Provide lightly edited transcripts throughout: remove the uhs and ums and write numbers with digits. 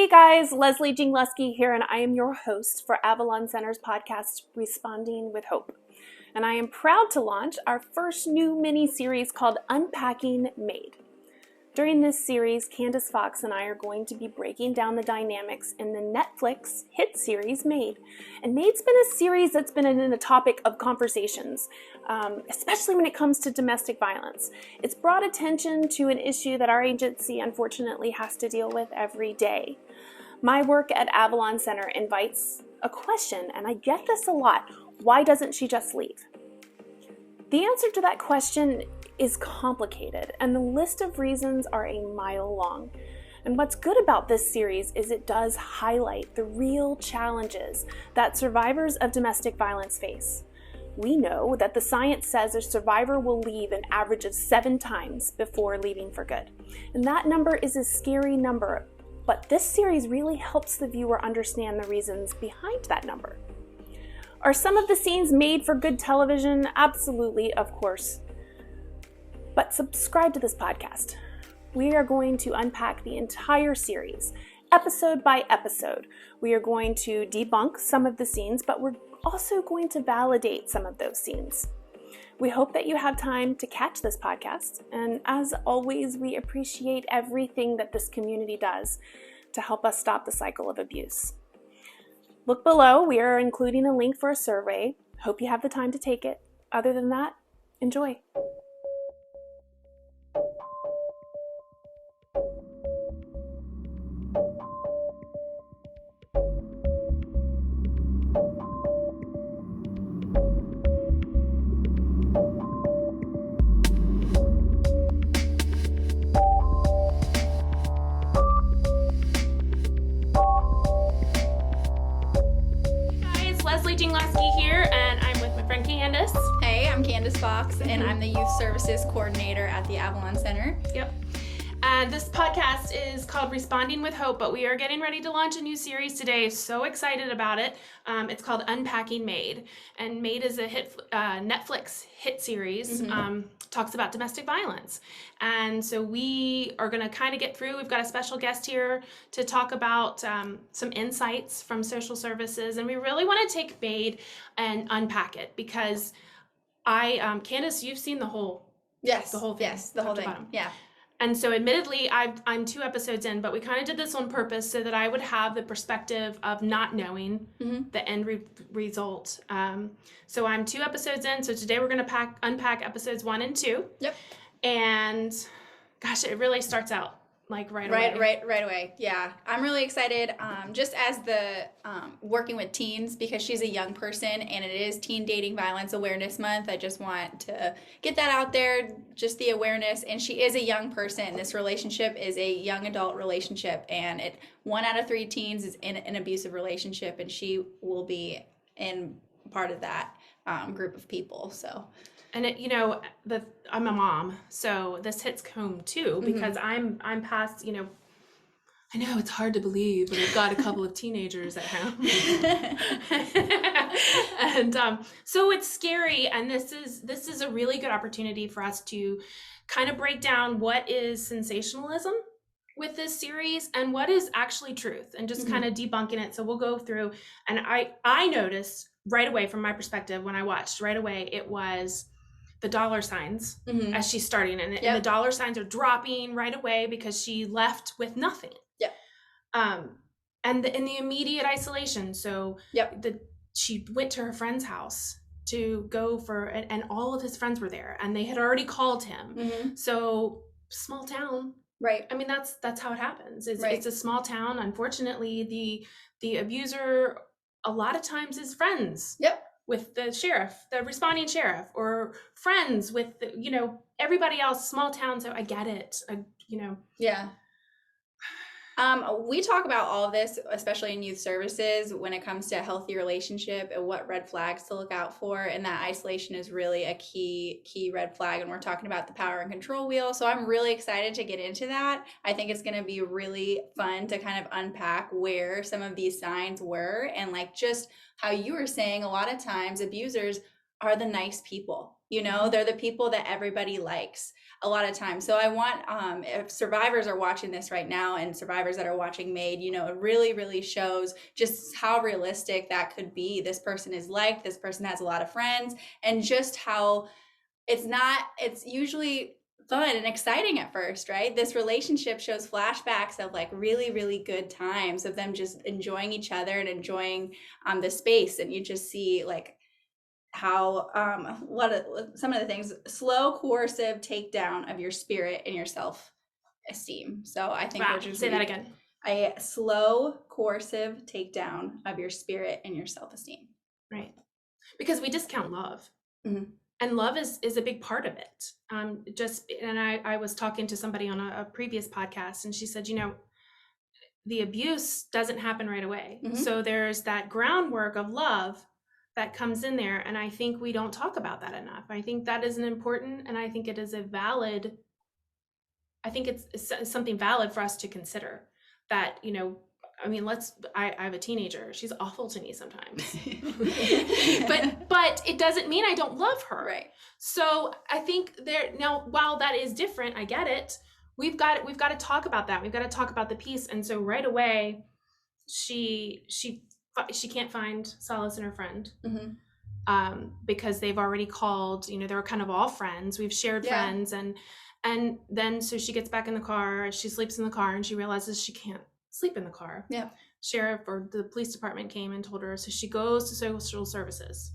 Hey guys, Leslie Jingleski here, and I am your host for Avalon Center's podcast, Responding with Hope. And I am proud to launch our first new mini-series called Unpacking Maid. During this series, Candace Fox and I are going to be breaking down the dynamics in the Netflix hit series Maid. And Maid's been a series that's been in the topic of conversations, especially when it comes to domestic violence. It's brought attention to an issue that our agency unfortunately has to deal with every day. My work at Avalon Center invites a question, and I get this a lot. Why doesn't she just leave? The answer to that question is complicated, and the list of reasons are a mile long. And what's good about this series is it does highlight the real challenges that survivors of domestic violence face. We know that the science says a survivor will leave an average of 7 times before leaving for good. And that number is a scary number, but this series really helps the viewer understand the reasons behind that number. Are some of the scenes made for good television? Absolutely, of course. But subscribe to this podcast. We are going to unpack the entire series, episode by episode. We are going to debunk some of the scenes, but we're also going to validate some of those scenes. We hope that you have time to catch this podcast. And as always, we appreciate everything that this community does to help us stop the cycle of abuse. Look below. We are including a link for a survey. Hope you have the time to take it. Other than that, enjoy. Here, and I'm with my friend Candace. Hey, I'm Candace Fox, and I'm the Youth Services Coordinator at the Avalon Center. Yep. And this podcast is called Responding with Hope, but we are getting ready to launch a new series today. So excited about it. It's called Unpacking Maid, and Maid is a Netflix hit series. Talks about domestic violence. And so we are going to kind of get through. We've got a special guest here to talk about some insights from social services. And we really want to take Maid and unpack it because Candace, you've seen the whole thing. Yes, the whole thing. Yeah. And so admittedly, I'm 2 episodes in, but we kind of did this on purpose so that I would have the perspective of not knowing the end result. So I'm 2 episodes in. So today we're going to unpack episodes 1 and 2. Yep. And gosh, it really starts out like right away. Right away. Yeah. I'm really excited just as the working with teens because she's a young person and it is Teen Dating Violence Awareness Month. I just want to get that out there, just the awareness. And she is a young person. This relationship is a young adult relationship, and 1 out of 3 teens is in an abusive relationship, and she will be in part of that group of people. So. And I'm a mom, so this hits home too because I'm past, I know it's hard to believe, but I've got a couple of teenagers at home. And so it's scary, and this is a really good opportunity for us to kind of break down what is sensationalism with this series and what is actually truth, and just kind of debunking it. So we'll go through, and I noticed right away from my perspective when I watched right away, it was the dollar signs as she's starting, and the dollar signs are dropping right away because she left with nothing. Yep. And in the immediate isolation. So she went to her friend's house to go and all of his friends were there, and they had already called him. So small town. Right. I mean, that's how it happens. It's a small town. Unfortunately, the abuser a lot of times is friends. Yep. With the sheriff, the responding sheriff, or friends with, everybody else, small town. So I get it, Yeah. We talk about all of this, especially in youth services, when it comes to a healthy relationship and what red flags to look out for. And that isolation is really a key red flag. And we're talking about the power and control wheel. So I'm really excited to get into that. I think it's going to be really fun to kind of unpack where some of these signs were. And just how you were saying, a lot of times abusers are the nice people. They're the people that everybody likes. a lot of times. So I want, if survivors are watching this right now and survivors that are watching Maid, you know, it really, really shows just how realistic that could be. This person is liked, this person has a lot of friends, and just how it's usually fun and exciting at first, right? This relationship shows flashbacks of like really, really good times of them just enjoying each other and enjoying the space. And you just see like how some of the things, slow, coercive takedown of your spirit and your self-esteem. So I think Wow, say that again. A slow, coercive takedown of your spirit and your self-esteem. Right. Because we discount love. Mm-hmm. And love is a big part of it. I was talking to somebody on a previous podcast, and she said, you know, the abuse doesn't happen right away. Mm-hmm. So there's that groundwork of love that comes in there. And I think we don't talk about that enough. I think that is an important, and I think it is I think it's something valid for us to consider that, you know, I mean, I have a teenager. She's awful to me sometimes, but it doesn't mean I don't love her. Right. So I think now, while that is different, I get it. We've got to talk about that. We've got to talk about the piece. And so right away, she can't find solace in her friend, because they've already called, you know, they're kind of all friends. We've shared friends, and then so she gets back in the car, she sleeps in the car, and she realizes she can't sleep in the car. Yeah. Sheriff or the police department came and told her. So she goes to social services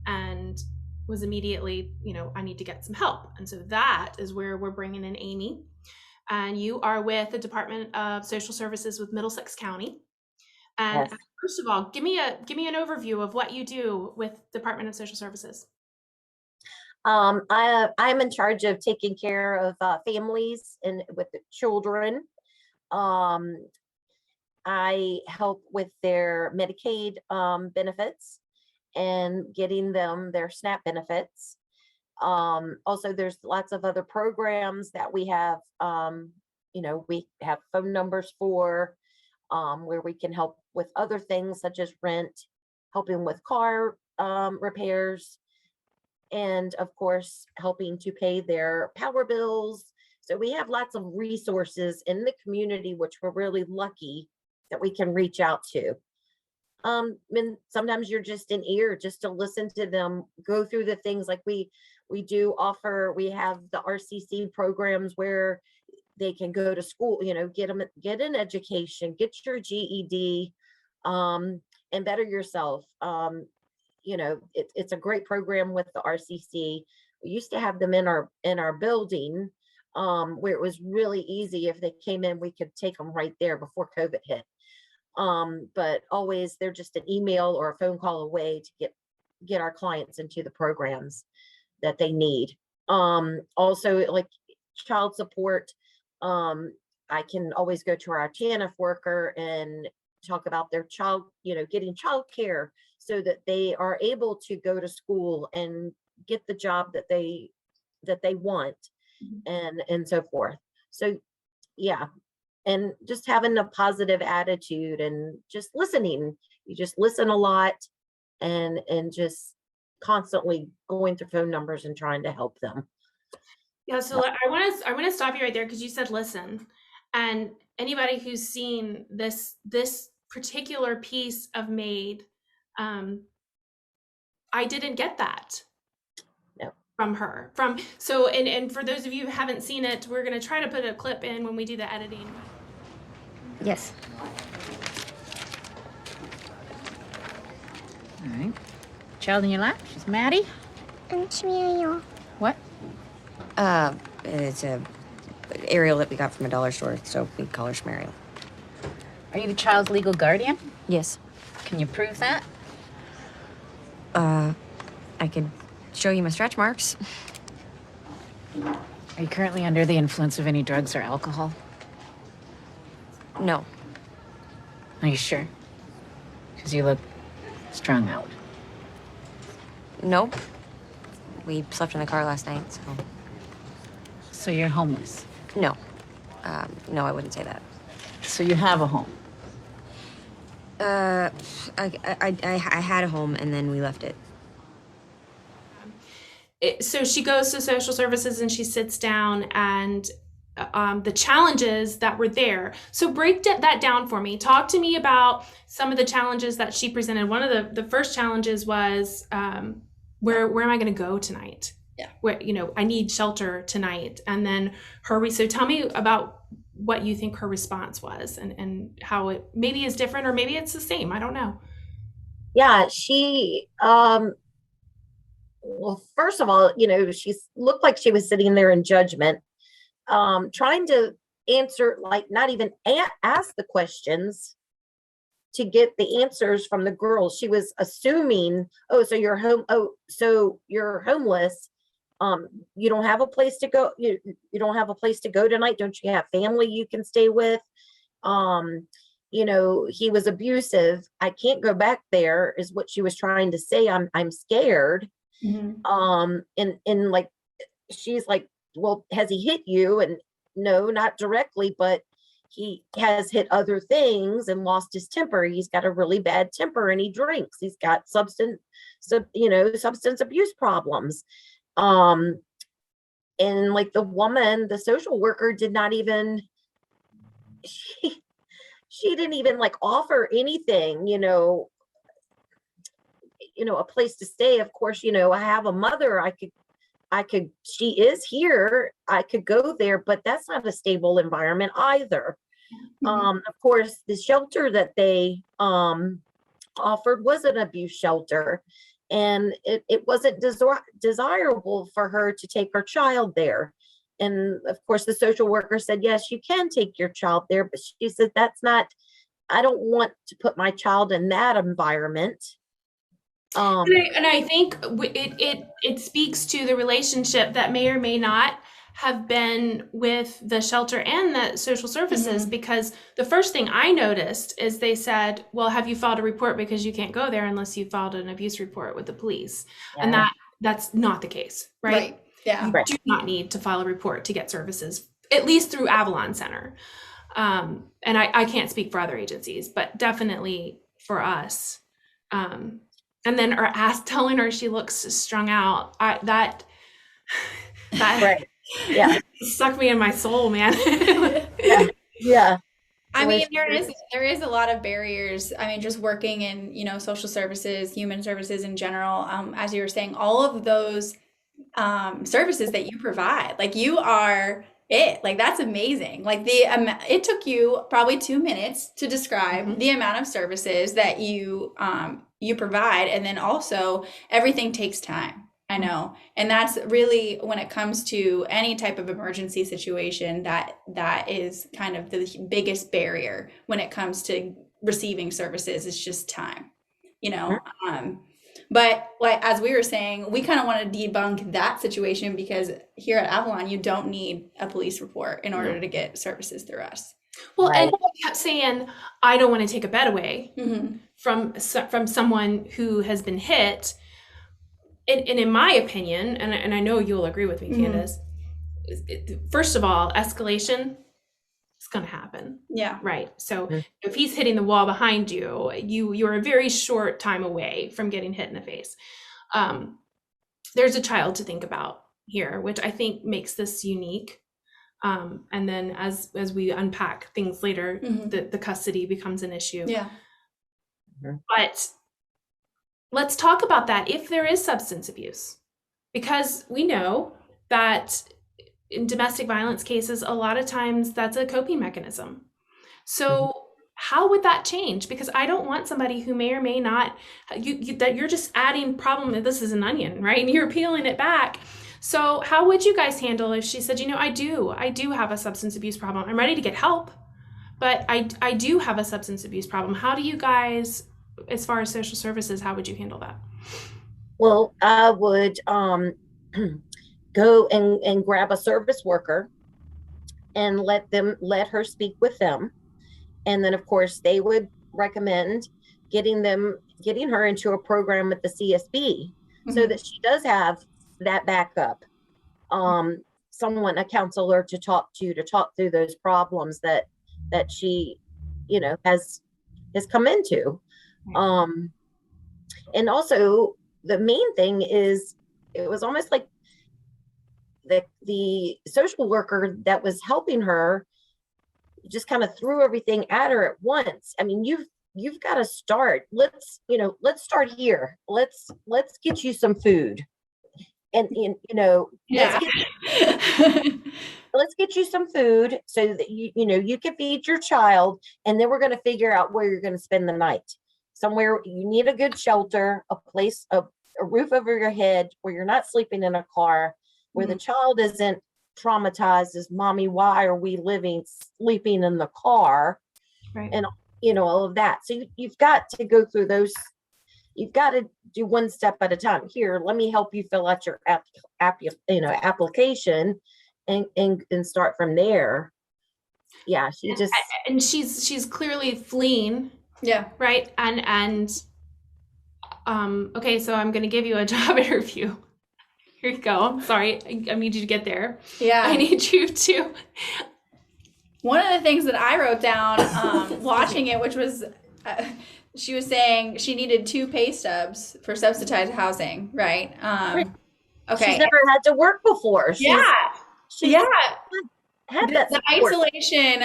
and was immediately, you know, I need to get some help. And so that is where we're bringing in Amy. And you are with the Department of Social Services with Middlesex County. And first of all, give me an overview of what you do with Department of Social Services. I'm in charge of taking care of families and with the children. I help with their Medicaid benefits and getting them their SNAP benefits. Also, there's lots of other programs that we have. You know, we have phone numbers for where we can help with other things such as rent, helping with car repairs, and of course, helping to pay their power bills. So we have lots of resources in the community, which we're really lucky that we can reach out to. And sometimes you're just an ear just to listen to them go through the things like we do offer. We have the RCC programs where they can go to school, you know, get an education, get your GED, and better yourself. You know, it's a great program with the RCC. We used to have them in our building, where it was really easy. If they came in, we could take them right there before COVID hit. But always they're just an email or a phone call away to get our clients into the programs that they need. Also, like child support, I can always go to our TANF worker and talk about their child, you know, getting child care so that they are able to go to school and get the job that they want, and so forth. So yeah, and just having a positive attitude and just listening. You just listen a lot, and just constantly going through phone numbers and trying to help them. Yeah, so I want to stop you right there because you said listen, and anybody who's seen this particular piece of Maid, I didn't get that from her. And for those of you who haven't seen it, we're going to try to put a clip in when we do the editing. Yes. All right. Child in your lap. She's Maddie. What? It's a Ariel that we got from a dollar store, so we call her Schmariel. Are you the child's legal guardian? Yes. Can you prove that? I could show you my stretch marks. Are you currently under the influence of any drugs or alcohol? No. Are you sure? Because you look strung out. Nope. We slept in the car last night, so... So you're homeless? No. No, I wouldn't say that. So you have a home? I had a home, and then we left it. so she goes to social services and she sits down, and the challenges that were there. So break that down for me. Talk to me about some of the challenges that she presented. One of the first challenges was, where am I going to go tonight? Yeah. Where, I need shelter tonight. And then so tell me about what you think her response was, and how it maybe is different, or maybe it's the same. I don't know. Yeah, she, well, first of all, she looked like she was sitting there in judgment, trying to answer, like not even ask the questions to get the answers from the girls. She was assuming, oh, so you're home. Oh, so you're homeless. You don't have a place to go. You don't have a place to go tonight. Don't you have family you can stay with? He was abusive. I can't go back there, is what she was trying to say. I'm scared. And like, she's like, well, has he hit you? And no, not directly, but he has hit other things and lost his temper. He's got a really bad temper and he drinks. He's got substance abuse problems. And like the social worker did not even, she didn't even like offer anything, a place to stay. Of course, I have a mother. She is here. I could go there, but that's not a stable environment either. Of course, the shelter that they offered was an abuse shelter, and it wasn't desirable for her to take her child there. And of course, the social worker said, yes, you can take your child there, but she said, I don't want to put my child in that environment. And I think it speaks to the relationship that may or may not have been with the shelter and the social services, because the first thing I noticed is they said, well, have you filed a report? Because you can't go there unless you filed an abuse report with the police. Yeah. And that's not the case, right? Yeah. You do not need to file a report to get services, at least through Avalon Center. And I can't speak for other agencies, but definitely for us. And then telling her she looks strung out. That right. Yeah. Sucked me in my soul, man. Yeah. I mean, there is a lot of barriers. I mean, just working in, social services, human services in general, as you were saying, all of those services that you provide, like you are it. Like that's amazing. Like it took you probably 2 minutes to describe the amount of services that you provide, and then also everything takes time. I know. And that's really, when it comes to any type of emergency situation, that is kind of the biggest barrier when it comes to receiving services. It's just time, but like, as we were saying, we kind of want to debunk that situation, because here at Avalon, you don't need a police report in order to get services through us. Well, right. And you kept saying, I don't want to take a bed away from someone who has been hit. And in my opinion, and I know you'll agree with me, Candace, first of all, escalation is going to happen. Yeah. Right. So if he's hitting the wall behind you, you're a very short time away from getting hit in the face. There's a child to think about here, which I think makes this unique. And then as we unpack things later, the custody becomes an issue. Yeah. But let's talk about that if there is substance abuse, because we know that in domestic violence cases, a lot of times that's a coping mechanism. So how would that change? Because I don't want somebody who may or may not, that you're just adding problem, that this is an onion, right? And you're peeling it back. So how would you guys handle if she said, I do have a substance abuse problem. I'm ready to get help, but I do have a substance abuse problem. How do you guys, as far as social services, how would you handle that? Well, I would go and grab a service worker and let her speak with them. And then of course they would recommend getting her into a program with the CSB so that she does have that backup. Someone, a counselor to talk through those problems that she, has come into. And also the main thing is, it was almost like the social worker that was helping her just kind of threw everything at her at once. I mean, you've got to start. Let's start here. Let's get you some food. And Yeah. let's get you some food so that you can feed your child, and then we're going to figure out where you're going to spend the night. Somewhere you need a good shelter, a place, a roof over your head where you're not sleeping in a car, where the child isn't traumatized as mommy, why are we sleeping in the car? Right. And all of that. So you've got to go through those. You've got to do one step at a time. Here, let me help you fill out your application and start from there. Yeah, she's clearly fleeing. Yeah. Right. And okay, so I'm going to give you a job interview. Here you go. I'm sorry. I need you to get there. Yeah. I need you to. One of the things that I wrote down watching it, which was, she was saying she needed 2 pay stubs for subsidized housing, right? Okay. She's never had to work before. She's had that The support. isolation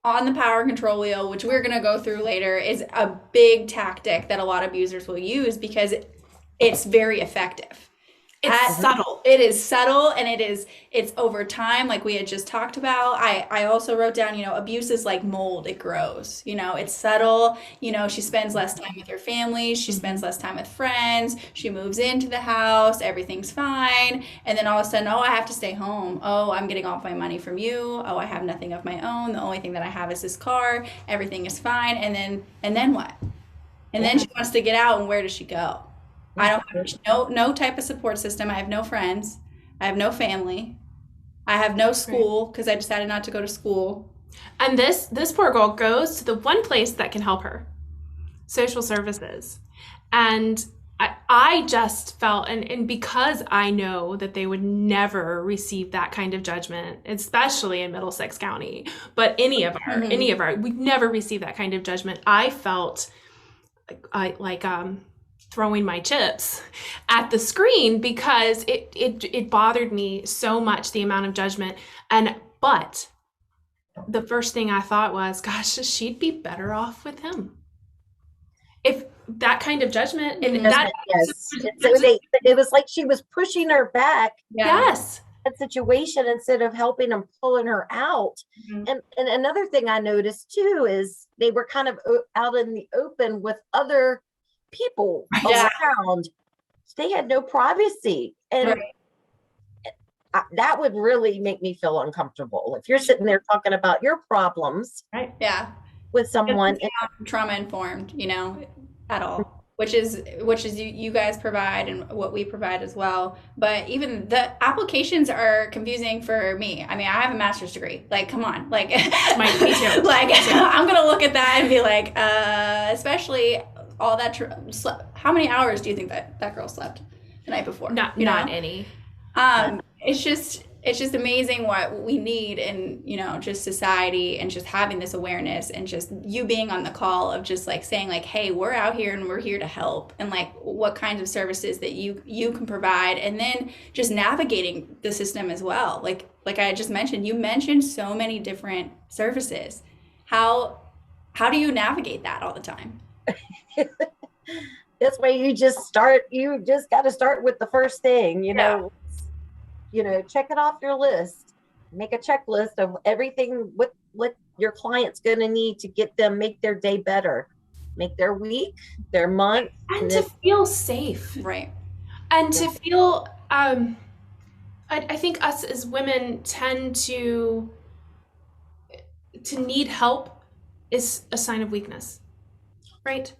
on the power control wheel, which we're going to go through later, is a big tactic that a lot of abusers will use because it's very effective. It's subtle. It is subtle, and it's over time, like we had just talked about. I also wrote down, abuse is like mold. It grows, it's subtle. She spends less time with her family. She spends less time with friends. She moves into the house. Everything's fine. And then all of a sudden, oh, I have to stay home. Oh, I'm getting all my money from you. Oh, I have nothing of my own. The only thing that I have is this car. Everything is fine. And then what? And then she wants to get out, and where does she go? I don't have no type of support system. I have no friends. I have no family. I have no school because I decided not to go to school. And this poor girl goes to the one place that can help her, social services. And I just felt, and because I know that they would never receive that kind of judgment, especially in Middlesex County, but any of our, we'd never receive that kind of judgment. I felt like throwing my chips at the screen because it bothered me so much, the amount of judgment. But the first thing I thought was, gosh, she'd be better off with him. If that kind of judgment, and that, yes, it was like she was pushing her back. Yes. That situation instead of helping them, pulling her out. And another thing I noticed too is they were kind of out in the open with other people around. They had no privacy, and that would really make me feel uncomfortable if you're sitting there talking about your problems with someone trauma informed, at all, which is you guys provide and what we provide as well. But even the applications are confusing for me. I mean, I have a master's degree. Like, come on, like, me too. Like, I'm gonna look at that and be like, especially all that how many hours do you think that girl slept the night before? Not any. It's just amazing what we need in, just society, and just having this awareness, and just you being on the call of just like saying like, hey, we're out here and we're here to help, and like what kinds of services that you can provide, and then just navigating the system as well. Like I just mentioned, you mentioned so many different services. How do you navigate that all the time? That's why you just got to start with the first thing, check it off your list, make a checklist of everything, what your client's going to need to make their day better, make their week, their month. And to feel safe. Right. And to feel, I think us as women tend to need help is a sign of weakness. Right.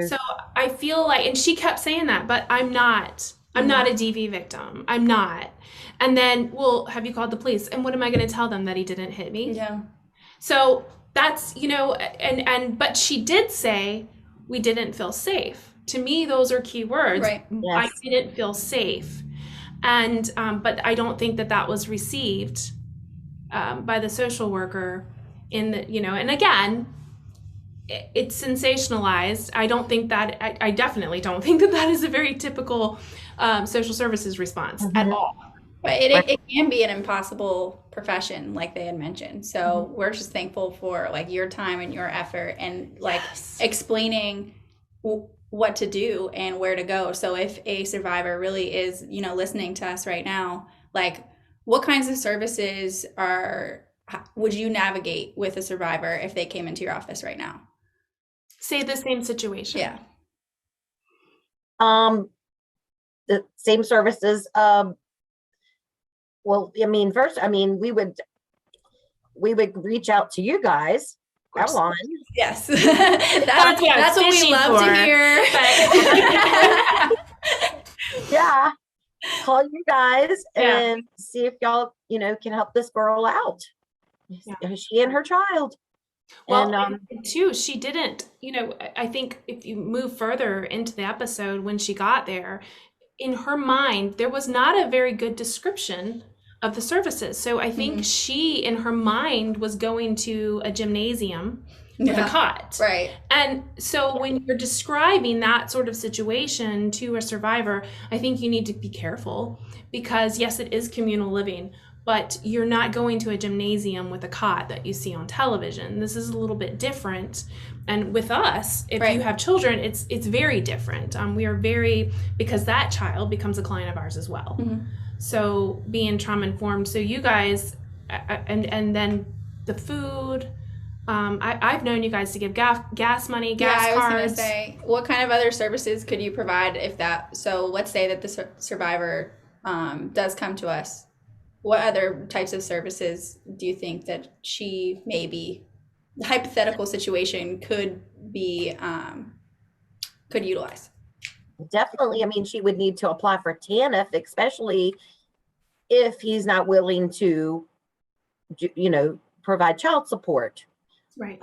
So I feel like, and she kept saying that, but I'm not a DV victim. I'm not. And then, well, have you called the police? And what am I going to tell them, that he didn't hit me? Yeah. So that's, but she did say we didn't feel safe. To me, those are key words. Right. I Yes. didn't feel safe. And, but I don't think that was received by the social worker and again, it's sensationalized. I definitely don't think that is a very typical social services response at all. But Right. it can be an impossible profession, like they had mentioned. So we're just thankful for like your time and your effort and like explaining what to do and where to go. So if a survivor really is, you know, listening to us right now, like what kinds of services would you navigate with a survivor if they came into your office right now? Say the same situation. Yeah. The same services. Well, I mean, first, I mean, we would reach out to you guys. course. Avalon. Yes. That's what I was that's what we fishing love for, to hear. Yeah. Call you guys Yeah. and see if y'all, you know, can help this girl out. Yeah. She and her child. Well, And and too, she didn't, you know, I think if you move further into the episode when she got there, in her mind, there was not a very good description of the services. So I think she, in her mind, was going to a gymnasium with a cot. Right. And so when you're describing that sort of situation to a survivor, I think you need to be careful because yes, it is communal living, but you're not going to a gymnasium with a cot that you see on television. This is a little bit different. And with us, if you have children, it's very different. We are very, because that child becomes a client of ours as well. So being trauma informed. So you guys, and then the food, I've known you guys to give gas money, gas I was cards. gonna say, what kind of other services could you provide if that? So let's say that the survivor does come to us. What other types of services do you think that she maybe, the hypothetical situation could be could utilize? definitely, I mean, she would need to apply for TANF, especially if he's not willing to, you know, provide child support. Right.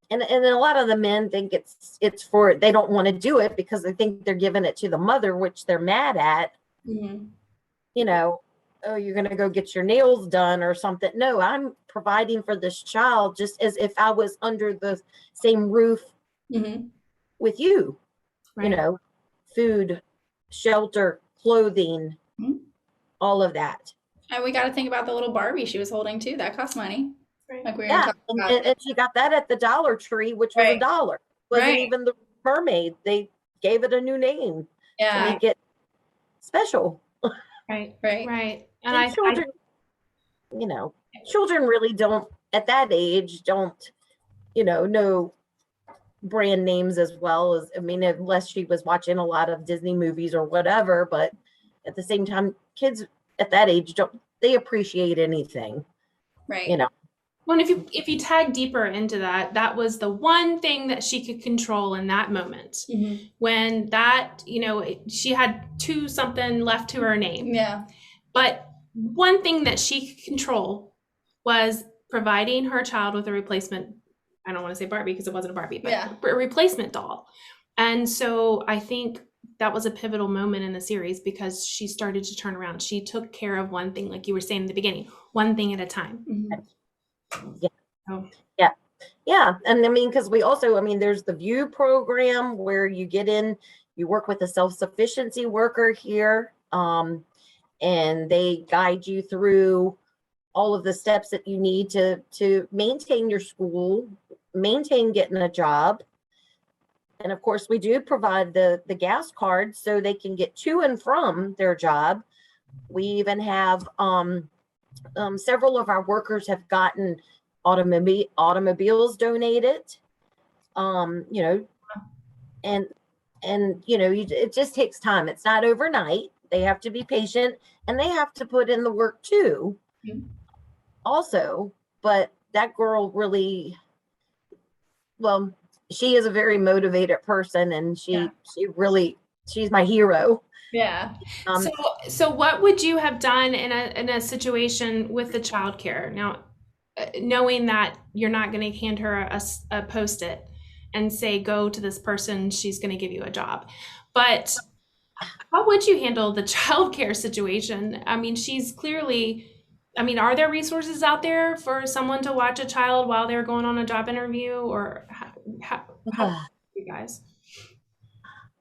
And a lot of the men think it's for, they don't want to do it because they think they're giving it to the mother, which they're mad at. You know, oh, you're going to go get your nails done or something. No, I'm providing for this child just as if I was under the same roof with you. Right. You know, food, shelter, clothing, all of that. And we got to think about the little Barbie she was holding too. That costs money. Right. Like we were Yeah, talking about. and she got that at the Dollar Tree, which was Right. $1. Wasn't Right. even the mermaid. They gave it a new name to Yeah. make it special. Right. Right. Right. And And children, you know, children really don't, at that age, don't, you know brand names as well as, I mean, unless she was watching a lot of Disney movies or whatever, but at the same time, kids at that age don't, they appreciate anything, Right. you know. Well, and if you tag deeper into that, that was the one thing that she could control in that moment. When that, you know, she had 2 something left to her name. Yeah. But one thing that she could control was providing her child with a replacement. I don't want to say Barbie because it wasn't a Barbie, but a replacement doll. And so I think that was a pivotal moment in the series because she started to turn around. She took care of one thing, like you were saying in the beginning, one thing at a time. Yeah. Oh. Yeah. And I mean, because we also, I mean, there's the VIEW program where you get in, you work with a self-sufficiency worker here, and they guide you through all of the steps that you need to maintain your school, maintain getting a job. And of course, we do provide the gas cards so they can get to and from their job. We even have several of our workers have gotten automobiles donated. You know, and you know, it just takes time. It's not overnight. They have to be patient and they have to put in the work too. Also, but that girl really, well, she is a very motivated person and she really, she's my hero. Yeah. So what would you have done in a situation with the childcare? Now, knowing that you're not going to hand her a Post-it and say, go to this person, she's going to give you a job. But how would you handle the childcare situation? I mean, she's clearly, I mean, are there resources out there for someone to watch a child while they're going on a job interview, or how you guys?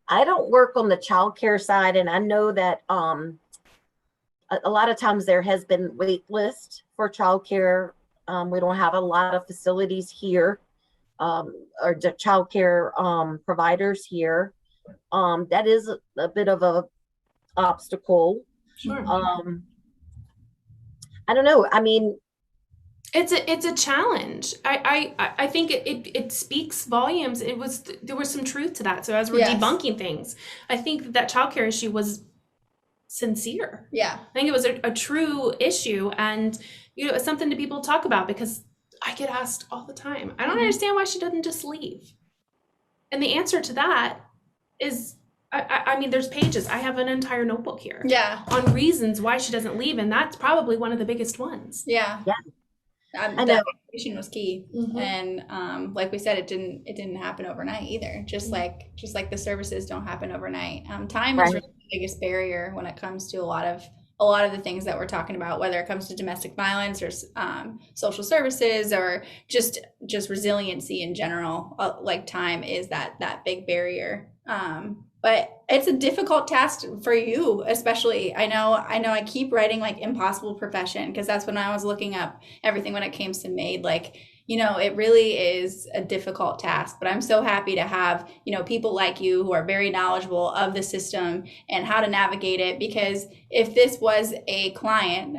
I don't work on the childcare side, and I know that a lot of times there has been wait list for childcare. We don't have a lot of facilities here, or childcare providers here. That is a bit of a obstacle. Sure. I don't know. I mean, It's a challenge. I think it speaks volumes. There was some truth to that. So as we're Yes. debunking things, I think that childcare issue was sincere. Yeah. I think it was a true issue, and it's something to people talk about, because I get asked all the time, I don't understand why she doesn't just leave. And the answer to that is, I mean, there's pages. I have an entire notebook here on reasons why she doesn't leave, and that's probably one of the biggest ones. Yeah. I The know. education was key, and like we said, it didn't happen overnight either. Just like the services don't happen overnight. Time is really the biggest barrier when it comes to a lot of the things that we're talking about, whether it comes to domestic violence or social services or just resiliency in general. Like time is that big barrier. But it's a difficult task for you, especially. I know I keep writing like impossible profession, because that's when I was looking up everything when it came to maid. Like, it really is a difficult task, but I'm so happy to have, people like you who are very knowledgeable of the system and how to navigate it. Because if this was a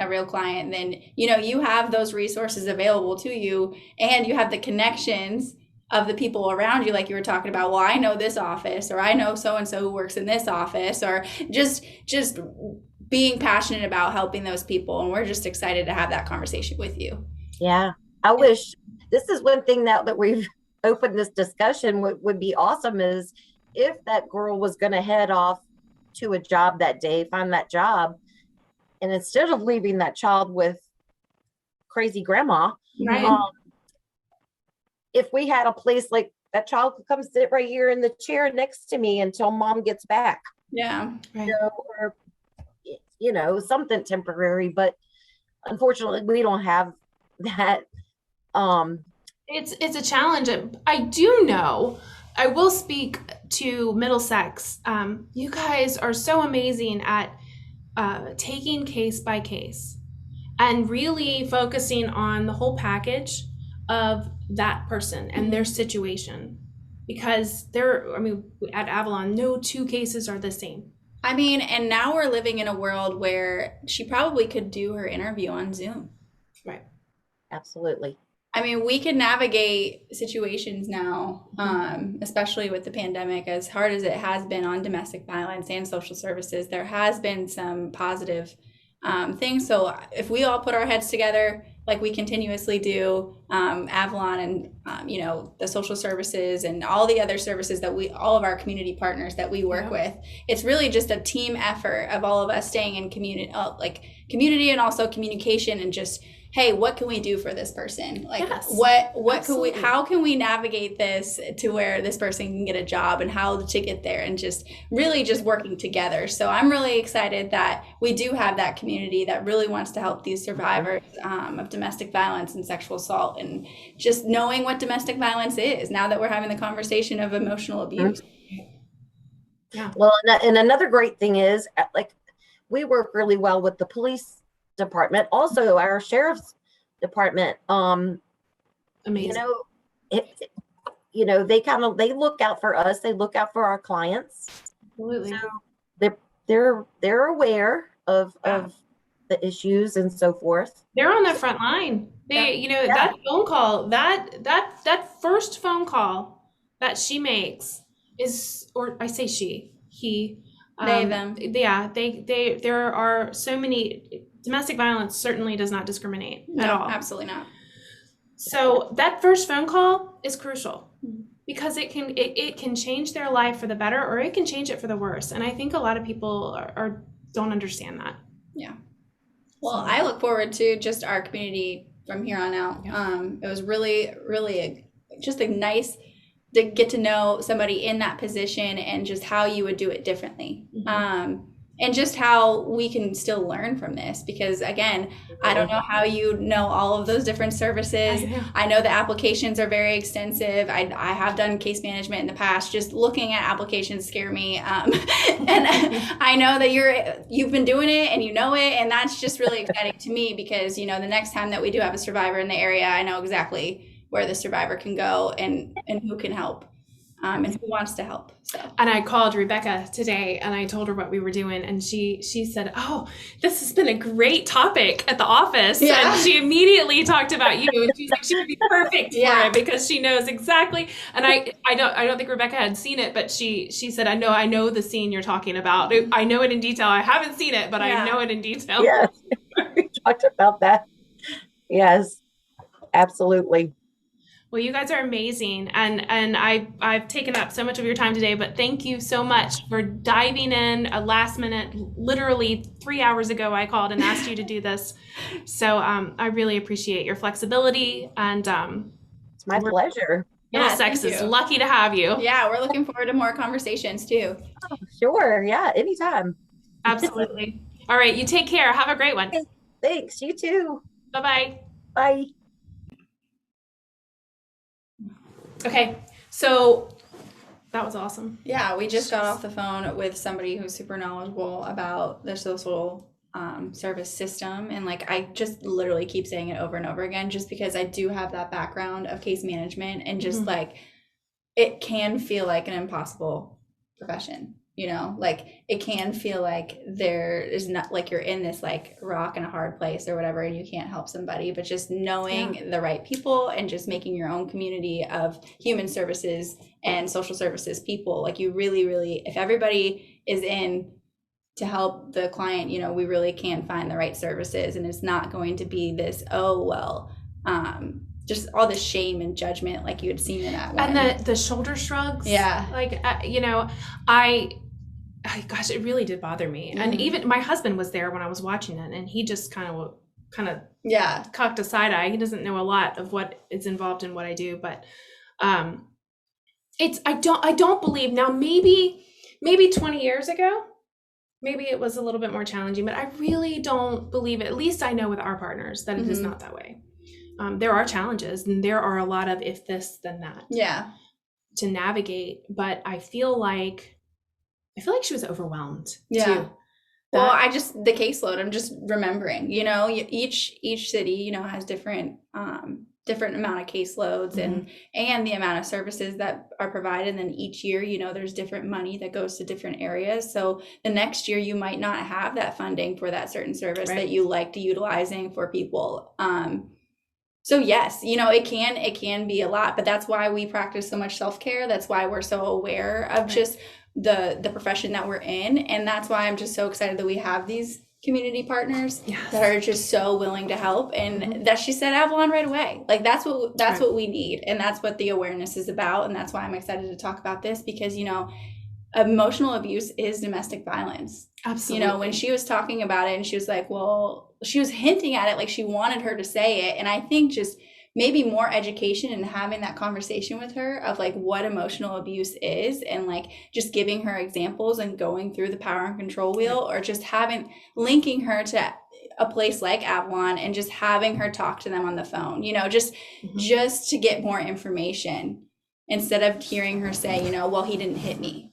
real client, then, you have those resources available to you, and you have the connections of the people around you, like you were talking about. Well, I know this office, or I know so-and-so who works in this office, or just being passionate about helping those people. And we're just excited to have that conversation with you. Yeah. I wish, this is one thing now that we've opened this discussion, would be awesome is if that girl was going to head off to a job that day, find that job, and instead of leaving that child with crazy grandma, Right. If we had a place like that, child could come sit right here in the chair next to me until mom gets back. Yeah. Right. Or something temporary. But unfortunately, we don't have that. It's a challenge. I do know, I will speak to Middlesex. You guys are so amazing at taking case by case and really focusing on the whole package of that person and their situation, because at Avalon, no two cases are the same. I mean, and now we're living in a world where she probably could do her interview on Zoom. Right. Absolutely. I mean, we can navigate situations now, especially with the pandemic, as hard as it has been on domestic violence and social services. There has been some positive things. So if we all put our heads together, like we continuously do, Avalon and, the social services and all the other services that all of our community partners that we work with, it's really just a team effort of all of us staying in community and also communication, and just, hey, what can we do for this person? Like, what can we, how can we navigate this to where this person can get a job, and how to get there, and just really just working together. So I'm really excited that we do have that community that really wants to help these survivors of domestic violence and sexual assault, and just knowing what domestic violence is now that we're having the conversation of emotional abuse. Yeah. Well, and another great thing is, like, we work really well with the police department, also our sheriff's department. Amazing. They look out for us, they look out for our clients. Absolutely. So they're aware of the issues and so forth. They're on the front line. That phone call, that first phone call that she makes is, or I say he, They, them. Yeah, there are so many. Domestic violence certainly does not discriminate at all. Absolutely not. So that first phone call is crucial, because it can change their life for the better, or it can change it for the worse. And I think a lot of people don't understand that. Yeah. Well, I look forward to just our community from here on out. Yeah. It was really, really just a nice to get to know somebody in that position, and just how you would do it differently. and just how we can still learn from this, because again, I don't know how you know all of those different services. I know the applications are very extensive. I have done case management in the past. Just looking at applications scare me. And I know that you've been doing it and you know it, and that's just really exciting to me, because the next time that we do have a survivor in the area, I know exactly where the survivor can go and who can help. And who wants to help. So. And I called Rebecca today and I told her what we were doing, and she said, "Oh, this has been a great topic at the office." Yeah. And she immediately talked about you, and she's like, she would be perfect for it because she knows exactly. And I don't think Rebecca had seen it, but she said, I know the scene you're talking about. I know it in detail. I haven't seen it, but I know it in detail. Yes, we talked about that. Yes, absolutely. Well, you guys are amazing, and I've taken up so much of your time today, but thank you so much for diving in a last minute. Literally 3 hours ago, I called and asked you to do this, so I really appreciate your flexibility, and it's my pleasure. Middlesex is lucky to have you. Yeah, we're looking forward to more conversations too. Oh, sure, yeah, anytime. Absolutely. All right, you take care. Have a great one. Thanks. You too. Bye-bye. Bye. Okay, so that was awesome. Yeah, we just got off the phone with somebody who's super knowledgeable about the social service system, and like I just literally keep saying it over and over again, just because I do have that background of case management, and just like it can feel like an impossible profession. Like it can feel like there is not, like you're in this like rock and a hard place or whatever, and you can't help somebody, but just knowing the right people and just making your own community of human services and social services people, like you really, really, if everybody is in to help the client, we really can find the right services, and it's not going to be this, just all this shame and judgment like you had seen in that one. And the shoulder shrugs. Yeah. Like, gosh, it really did bother me. And even my husband was there when I was watching it, and he just kind of cocked a side eye. He doesn't know a lot of what is involved in what I do, but I don't believe now, maybe 20 years ago, maybe it was a little bit more challenging, but I really don't believe it. At least I know with our partners that it is not that way. There are challenges, and there are a lot of if this, then that. Yeah. To navigate, but I feel like she was overwhelmed too. Well, the caseload, I'm just remembering, each city, has different amount of caseloads and the amount of services that are provided. And then each year, there's different money that goes to different areas. So the next year you might not have that funding for that certain service that you like to utilizing for people. So yes, it can be a lot, but that's why we practice so much self-care. That's why we're so aware of just the profession that we're in. And that's why I'm just so excited that we have these community partners that are just so willing to help. And that she said Avalon right away. Like that's what we need. And that's what the awareness is about. And that's why I'm excited to talk about this, because, emotional abuse is domestic violence. Absolutely. When she was talking about it, and she was like, well, she was hinting at it like she wanted her to say it. And I think just maybe more education and having that conversation with her of like what emotional abuse is, and like just giving her examples and going through the power and control wheel, or just linking her to a place like Avalon and just having her talk to them on the phone, just to get more information, instead of hearing her say, well, he didn't hit me.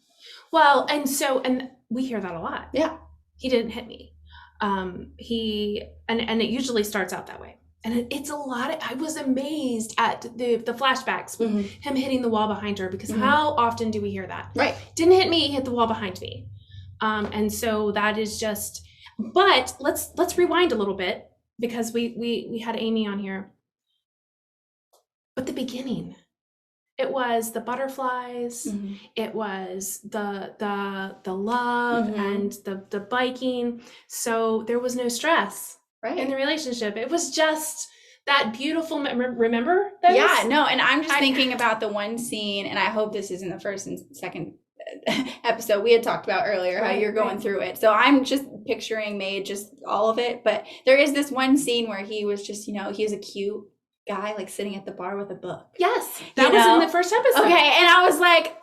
Well, and we hear that a lot. Yeah. He didn't hit me. And it usually starts out that way. And it's a lot I was amazed at the flashbacks with him hitting the wall behind her, because how often do we hear that? Right. Didn't hit me, hit the wall behind me. And so that is just, but let's rewind a little bit, because we had Amy on here. But the beginning, it was the butterflies, it was the love and the biking. So there was no stress in the relationship. It was just that beautiful, remember those? Yeah, no, and I'm just thinking about the one scene, and I hope this is in the first and second episode we had talked about earlier, how you're going through it. So I'm just picturing Maid, just all of it. But there is this one scene where he was just, he was a cute guy, like sitting at the bar with a book. Yes, that was in the first episode. Okay, and I was like,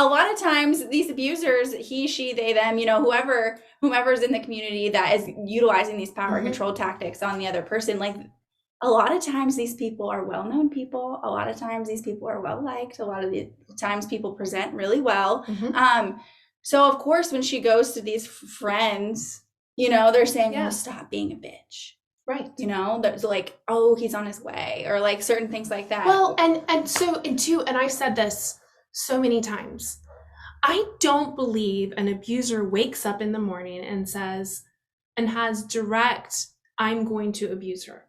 a lot of times these abusers, he, she, they, them, you know, whomever's in the community that is utilizing these power and control tactics on the other person, like a lot of times these people are well-known people. A lot of times these people are well-liked. A lot of the times people present really well. So of course, when she goes to these friends, you know, they're saying, "Oh, stop being a bitch." Right. You know, there's like, "Oh, he's on his way," or like certain things like that. Well, and I've said this so many times. I don't believe an abuser wakes up in the morning and says, and has direct, "I'm going to abuse her."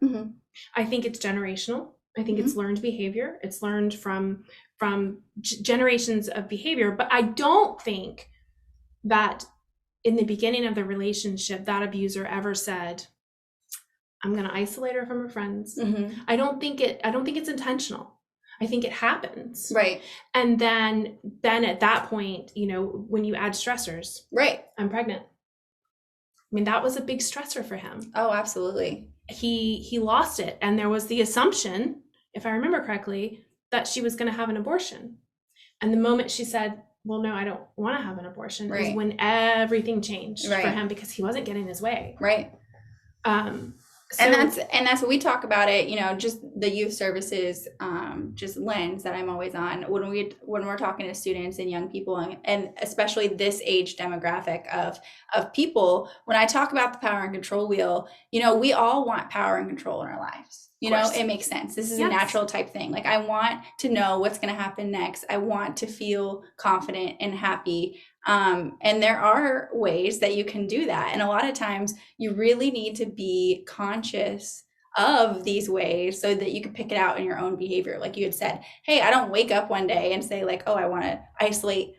I think it's generational. I think it's learned behavior. It's learned from generations of behavior. But I don't think that in the beginning of the relationship, that abuser ever said, "I'm going to isolate her from her friends." I don't think it's intentional. I think it happens. Right. And then at that point, you know, when you add stressors, right. I'm pregnant. I mean, that was a big stressor for him. Oh, absolutely. He lost it. And there was the assumption, if I remember correctly, that she was going to have an abortion. And the moment she said, "Well, no, I don't want to have an abortion," is when everything changed for him, because he wasn't getting his way. Right. So, and that's what we talk about it, you know, just the youth services, just lens that I'm always on when we're talking to students and young people, and especially this age demographic of people. When I talk about the power and control wheel, you know, we all want power and control in our lives. You know, it makes sense. This is a natural type thing. Like, I want to know what's going to happen next. I want to feel confident and happy. And there are ways that you can do that. And a lot of times you really need to be conscious of these ways so that you can pick it out in your own behavior. Like you had said, hey, I don't wake up one day and say like, "Oh, I want to isolate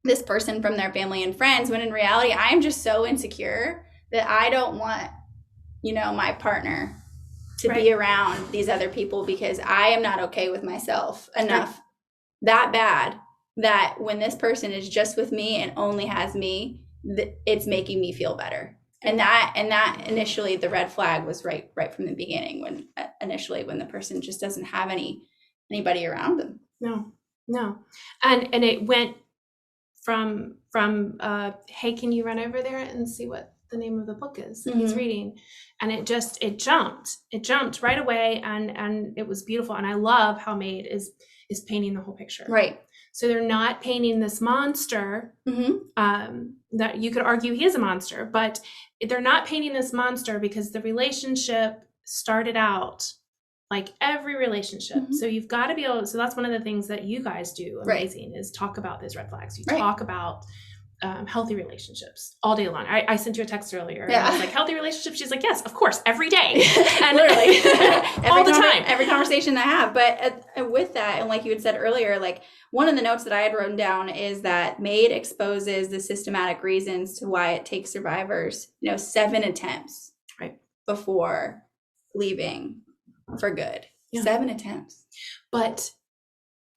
this person from their family and friends," when in reality, I'm just so insecure that I don't want, you know, my partner to be around these other people, because I am not okay with myself enough that bad that when this person is just with me and only has me, it's making me feel better. And that initially, the red flag was right from the beginning, when the person just doesn't have anybody around them. No. And it went from hey, can you run over there and see what the name of the book is that he's reading? And it jumped right away, and it was beautiful. And I love how Maid is painting the whole picture. Right. So they're not painting this monster, that you could argue he is a monster, but they're not painting this monster because the relationship started out like every relationship. So you've got to be able, so that's one of the things that you guys do amazing, is talk about those red flags. You talk about healthy relationships all day long. I sent you a text earlier. And I was like, healthy relationships? She's like, yes, of course, every day. And literally all the time. Every conversation I have. But with that, and like you had said earlier, like one of the notes that I had written down is that Maid exposes the systematic reasons to why it takes survivors, 7 attempts before leaving for good. 7 attempts. But,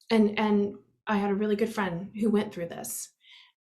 and I had a really good friend who went through this.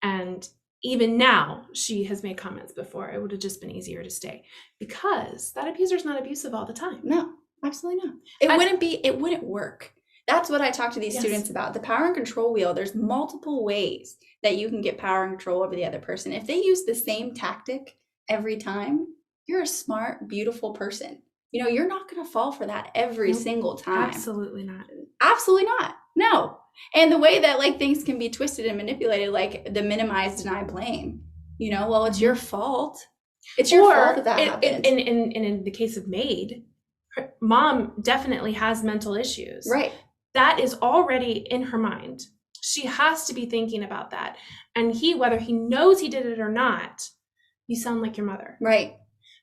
And even now, she has made comments before, it would have just been easier to stay, because that abuser's not abusive all the time. No, absolutely not. It wouldn't work. That's what I talk to these students about. The power and control wheel, there's multiple ways that you can get power and control over the other person. If they use the same tactic every time, you're a smart, beautiful person. You're not going to fall for that every single time. Absolutely not. Absolutely not. No. And the way that things can be twisted and manipulated, like the minimize, deny, blame, well, it's your fault. It's your fault that happened. And in the case of Maid, her mom definitely has mental issues. Right. That is already in her mind. She has to be thinking about that. And whether he knows he did it or not, you sound like your mother. Right.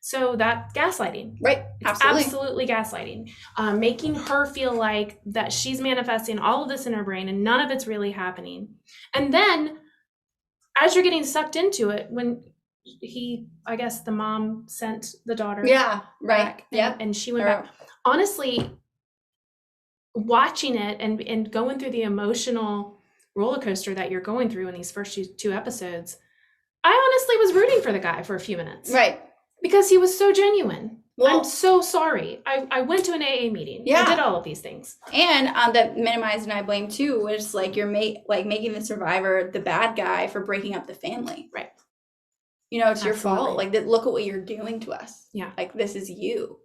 So that gaslighting. Right. Absolutely gaslighting. Making her feel like that she's manifesting all of this in her brain and none of it's really happening. And then as you're getting sucked into it, when I guess the mom sent the daughter. Yeah. Right. And she went back. Honestly, watching it and going through the emotional roller coaster that you're going through in these first two episodes, I honestly was rooting for the guy for a few minutes. Right. Because he was so genuine. I'm so sorry. I went to an AA meeting. Yeah. I did all of these things. And that minimize and I blame too was like you're making the survivor the bad guy for breaking up the family. Right. You know, it's your Absolutely. fault. Like, look at what you're doing to us. Yeah. Like, this is you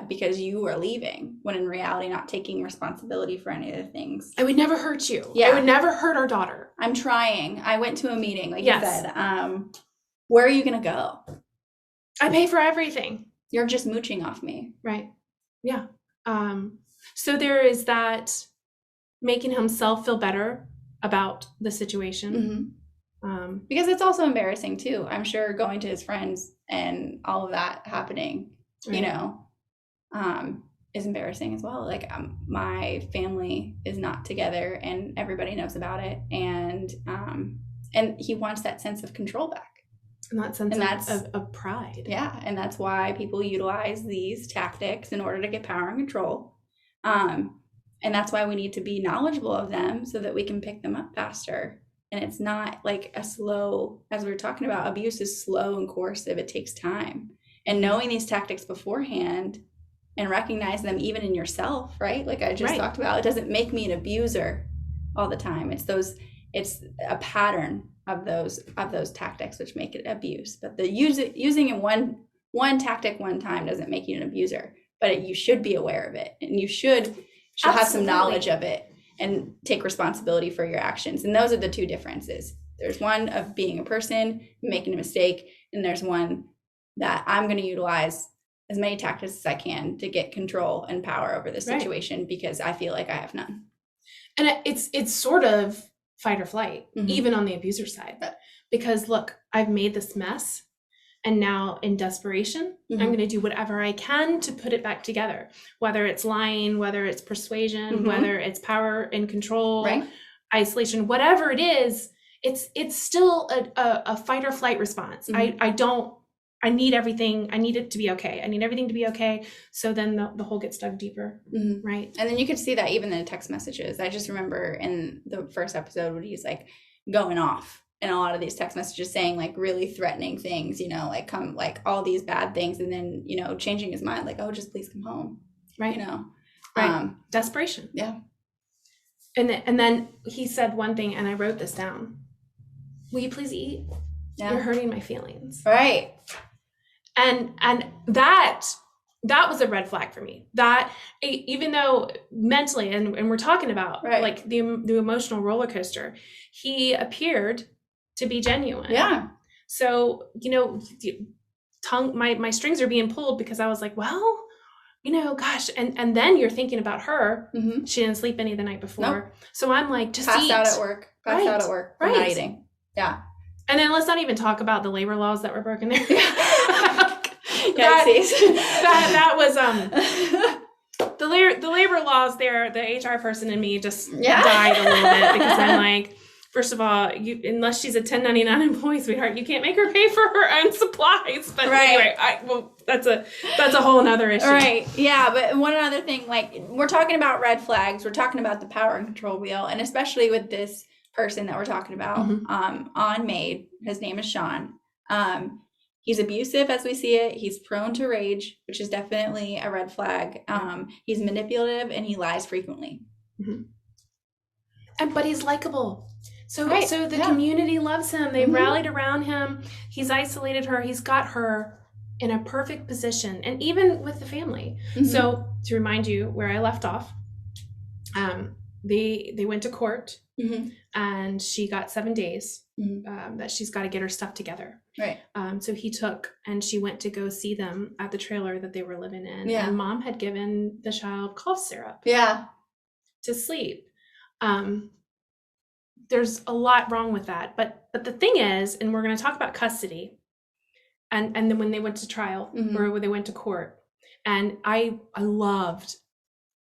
because you are leaving, when in reality, not taking responsibility for any of the things. I would never hurt you. Yeah. I would never hurt our daughter. I'm trying. I went to a meeting, like Yes. you said. Where are you going to go? I pay for everything. You're just mooching off me. Right. Yeah. So there is that making himself feel better about the situation. Mm-hmm. Because it's also embarrassing too. I'm sure going to his friends and all of that happening, Right. you know, is embarrassing as well. Like my family is not together and everybody knows about it. And he wants that sense of control back. And that sense of pride. Yeah. And that's why people utilize these tactics in order to get power and control. And that's why we need to be knowledgeable of them so that we can pick them up faster. And it's not like a slow, as we were talking about, abuse is slow and coercive. It takes time. And knowing these tactics beforehand and recognize them even in yourself, right? Like I just talked about, it doesn't make me an abuser all the time. It's a pattern of those tactics which make it abuse. But the using in one tactic one time doesn't make you an abuser. But you should be aware of it, and you should have some knowledge of it and take responsibility for your actions. And those are the two differences. There's one of being a person, making a mistake, and there's one that I'm going to utilize as many tactics as I can to get control and power over this situation because I feel like I have none. And it's sort of fight or flight, Mm-hmm. even on the abuser side. Because look, I've made this mess. And now in desperation, Mm-hmm. I'm going to do whatever I can to put it back together, whether it's lying, whether it's persuasion, Mm-hmm. whether it's power and control, Right. isolation, whatever it is, it's still a fight or flight response. Mm-hmm. I need everything. I need it to be okay. I need everything to be okay. So then the hole gets dug deeper. Mm-hmm. Right. And then you could see that even in the text messages. I just remember in the first episode when he's like going off. And a lot of these text messages saying like really threatening things, you know, like come like all these bad things, and then, you know, changing his mind, like, oh, just please come home. Right. You know, Right. Desperation. Yeah. And then he said one thing, and I wrote this down. Will you please eat? Yeah. You're hurting my feelings. Right. And that was a red flag for me. That even though mentally, and we're talking about like the emotional roller coaster, he appeared to be genuine. Yeah. So, you know, my strings are being pulled because I was like, well, you know, gosh. And then you're thinking about her. Mm-hmm. She didn't sleep any the night before. Nope. So I'm like, just Passed eat. out at work. Passed out at work. From not eating. Yeah. And then let's not even talk about the labor laws that were broken there. that was the labor laws there. The HR person in me just died a little bit because I'm like, first of all, unless she's a 1099 employee, sweetheart, you can't make her pay for her own supplies. But anyway, that's a whole nother issue. Right. Yeah. But one other thing, like we're talking about red flags. We're talking about the power and control wheel, and especially with this person that we're talking about, on Maid. His name is Sean. He's abusive as we see it. He's prone to rage, which is definitely a red flag. He's manipulative and he lies frequently. Mm-hmm. But he's likable. So the community loves him. They rallied around him. He's isolated her. He's got her in a perfect position, and even with the family. Mm-hmm. So to remind you where I left off, they went to court, and she got 7 days that she's got to get her stuff together. Right. So he took, and she went to go see them at the trailer that they were living in. Yeah. And mom had given the child cough syrup. Yeah. To sleep. There's a lot wrong with that. But the thing is, and we're going to talk about custody, and then when they went to trial, or when they went to court, and I loved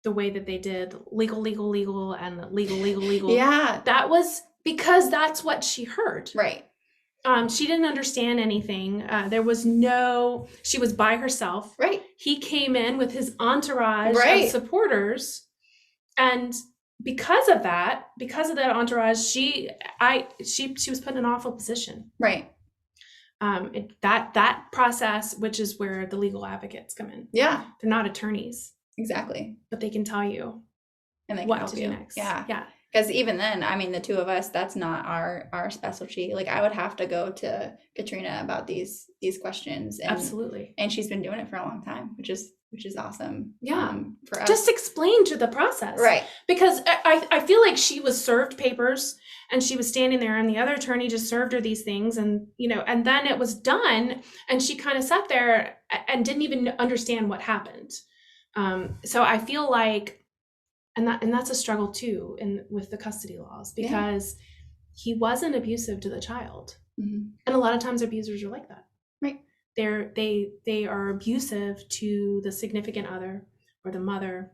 the way that they did legal, and legal. Yeah. That was because that's what she heard. Right. She didn't understand anything. She was by herself. Right. He came in with his entourage of supporters. And because of that entourage, she was put in an awful position. Right. that process, which is where the legal advocates come in. Yeah, They're not attorneys, exactly. but they can tell you And they can what help to you do next. Yeah. Yeah. Because even then, I mean, the two of us, that's not our specialty. Like, I would have to go to Katrina about these questions. And, Absolutely. And she's been doing it for a long time, which is awesome. Yeah. For us. Just explain to the process. Right. Because I feel like she was served papers and she was standing there and the other attorney just served her these things and, and then it was done and she kind of sat there and didn't even understand what happened. So I feel like, and that's a struggle too with the custody laws, because he wasn't abusive to the child. Mm-hmm. And a lot of times abusers are like that. Right. They are abusive to the significant other or the mother.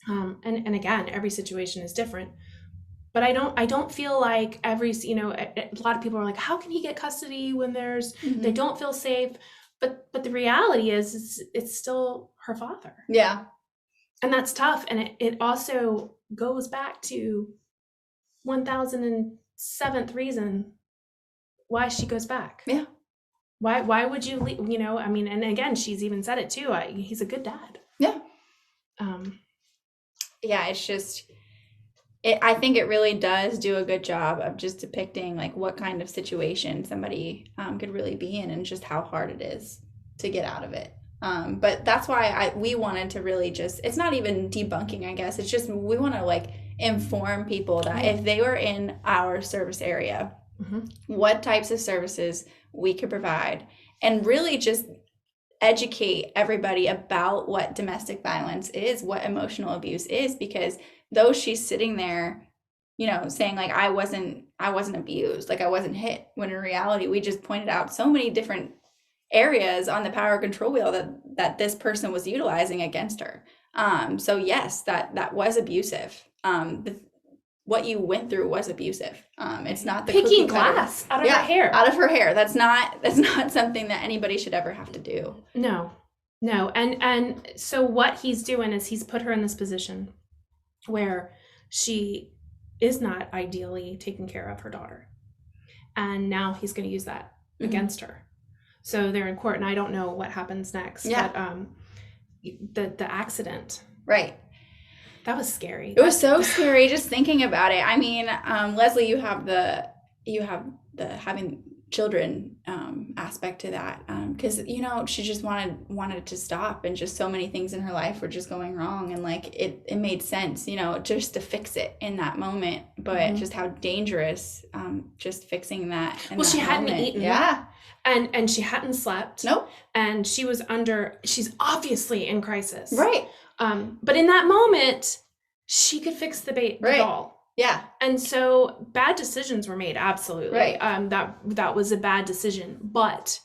And again, every situation is different. But I don't feel like a lot of people are like, how can he get custody when they don't feel safe? But the reality is it's still her father. Yeah. And that's tough. And it also goes back to 1007th reason why she goes back. Yeah. Why would you leave? And again, she's even said it too. He's a good dad. Yeah. Yeah, it's just, I think it really does do a good job of just depicting like what kind of situation somebody could really be in and just how hard it is to get out of it. But that's why we wanted to really it's not even debunking, I guess. It's just, we want to like inform people that if they were in our service area, what types of services we could provide, and really just educate everybody about what domestic violence is, what emotional abuse is, because though she's sitting there, saying like, I wasn't abused, like I wasn't hit, when in reality, we just pointed out so many different areas on the power control wheel that this person was utilizing against her. So yes, that was abusive. What you went through was abusive. It's not the picking glass out of her hair. Out of her hair. That's not something that anybody should ever have to do. No. And so what he's doing is he's put her in this position where she is not ideally taking care of her daughter. And now he's going to use that against her. So they're in court, and I don't know what happens next. Yeah. But the accident. Right. That was scary. It was so scary just thinking about it. I mean, Leslie, you have the having children aspect to that, because she just wanted to stop, and just so many things in her life were just going wrong, and like it made sense, just to fix it in that moment, but just how dangerous just fixing that. She hadn't eaten. Yeah. And she hadn't slept. Nope. And she's obviously in crisis. Right. But in that moment, she could fix the doll. Yeah. And so bad decisions were made. Absolutely. Right. That was a bad decision, but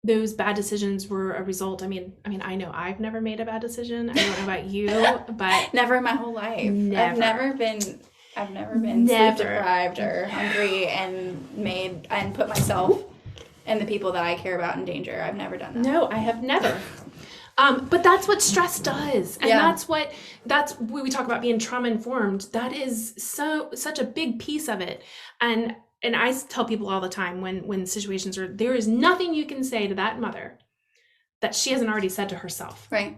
those bad decisions were a result. I mean, I know I've never made a bad decision. I don't know about you, but never in my whole life. Never. I've never been sleep deprived or hungry and put myself and the people that I care about in danger. I've never done that. No, I have never. But that's what stress does. And that's when we talk about being trauma informed. That is such a big piece of it. And I tell people all the time when situations there is nothing you can say to that mother that she hasn't already said to herself. Right.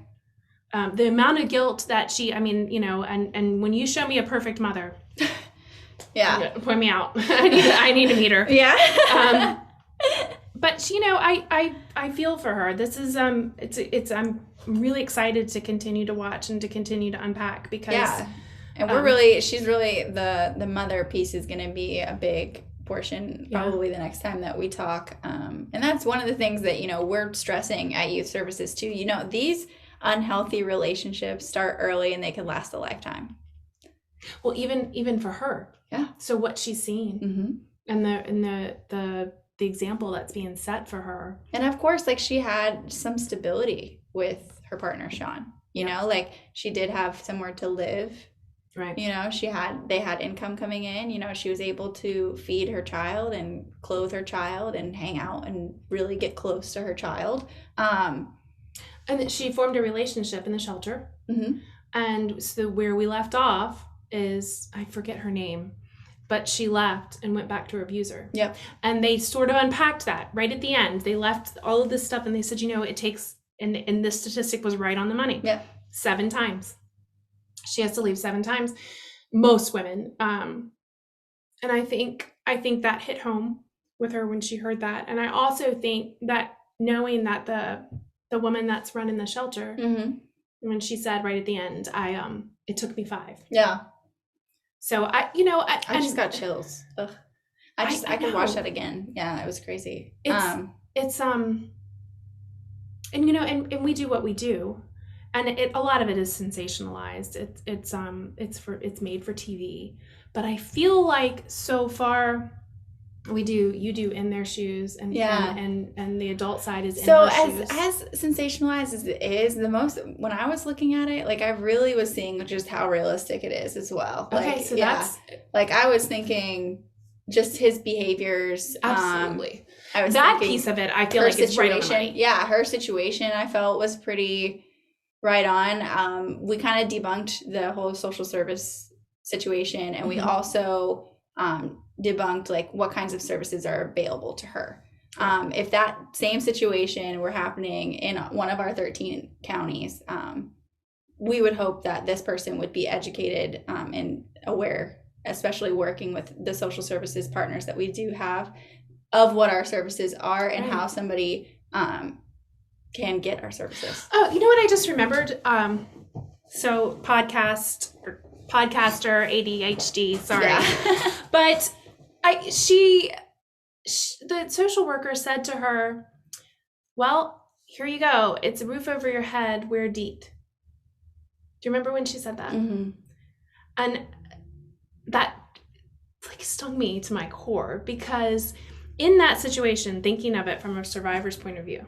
The amount of guilt that and when you show me a perfect mother, point me out. I need to meet her. Yeah. But I feel for her. This is I'm really excited to continue to watch and to continue to unpack, because and she's really the mother piece is going to be a big portion probably the next time that we talk, and that's one of the things that we're stressing at youth services too. These unhealthy relationships start early and they can last a lifetime. Well, even for her. Yeah. So what she's seen and the example that's being set for her. And of course, like, she had some stability with her partner, Sean, like she did have somewhere to live, right? They had income coming in, she was able to feed her child and clothe her child and hang out and really get close to her child. And that she formed a relationship in the shelter. And so where we left off is, I forget her name, but she left and went back to her abuser. Yep. And they sort of unpacked that right at the end. They left all of this stuff and they said, it takes, and this statistic was right on the money. Yeah. 7 times. She has to leave 7 times. Most women. And I think that hit home with her when she heard that. And I also think that knowing that the woman that's running the shelter, when she said right at the end, it took me 5. Yeah. So I just got chills. Ugh. I could watch that again. Yeah, it was crazy. It's and we do what we do, and a lot of it is sensationalized. It's made for TV, but I feel like so far you do In Their Shoes, and and the adult side is In Her Shoes. So as sensationalized as it is, the most, when I was looking at it, like I really was seeing just how realistic it is as well. Okay, like, so that's like I was thinking just his behaviors. Absolutely. I was that thinking piece of it I feel like is right on the money. Yeah, her situation I felt was pretty right on. We kind of debunked the whole social service situation, and we also debunked like what kinds of services are available to her. If that same situation were happening in one of our 13 counties, we would hope that this person would be educated and aware, especially working with the social services partners that we do have, of what our services are and how somebody can get our services. Oh, you know what I just remembered? So podcaster, ADHD, sorry. Yeah. But the social worker said to her, well, here you go. It's a roof over your head. Wear DEET. Do you remember when she said that? And that like stung me to my core, because in that situation, thinking of it from a survivor's point of view,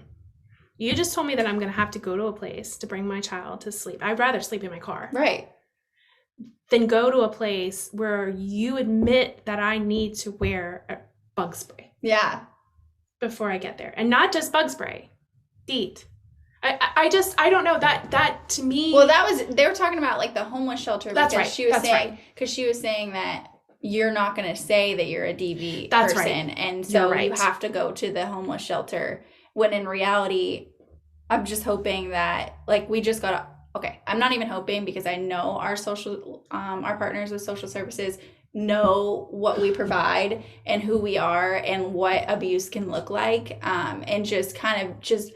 you just told me that I'm going to have to go to a place to bring my child to sleep. I'd rather sleep in my car. Right. Than go to a place where you admit that I need to wear a bug spray. Yeah. Before I get there. And not just bug spray. DEET. I don't know, that to me. Well, they were talking about like the homeless shelter. That's right. She was saying, because she was saying that you're not going to say that you're a DV person. Right. And so you have to go to the homeless shelter, when in reality, I'm just hoping that like we just got okay, I'm not even hoping, because I know our partners with social services know what we provide and who we are and what abuse can look like, and just kind of just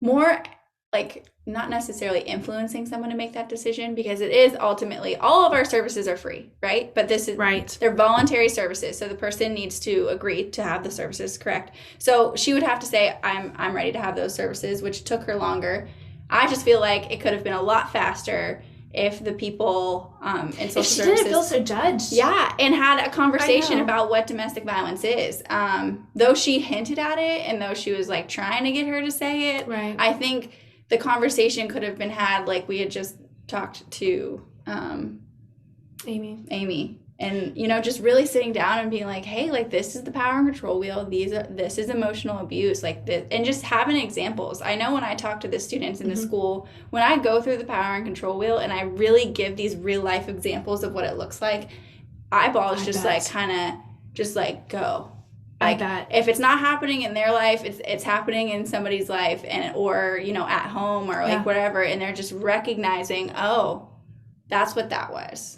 more like not necessarily influencing someone to make that decision, because it is ultimately, all of our services are free, right? But this is they're voluntary services, so the person needs to agree to have the services, correct? So she would have to say, I'm ready to have those services, which took her longer. I just feel like it could have been a lot faster if the people in social services didn't feel so judged. Yeah, and had a conversation about what domestic violence is. Though she hinted at it, and though she was like trying to get her to say it, I think the conversation could have been had like we had just talked to Amy. And, just really sitting down and being like, hey, like, this is the power and control wheel. This is emotional abuse, like this, and just having examples. I know when I talk to the students in the school, when I go through the power and control wheel and I really give these real life examples of what it looks like, eyeballs just like kind of just like go. Like, if it's not happening in their life, it's happening in somebody's life, and or at home or like whatever, and they're just recognizing, oh, that's what that was.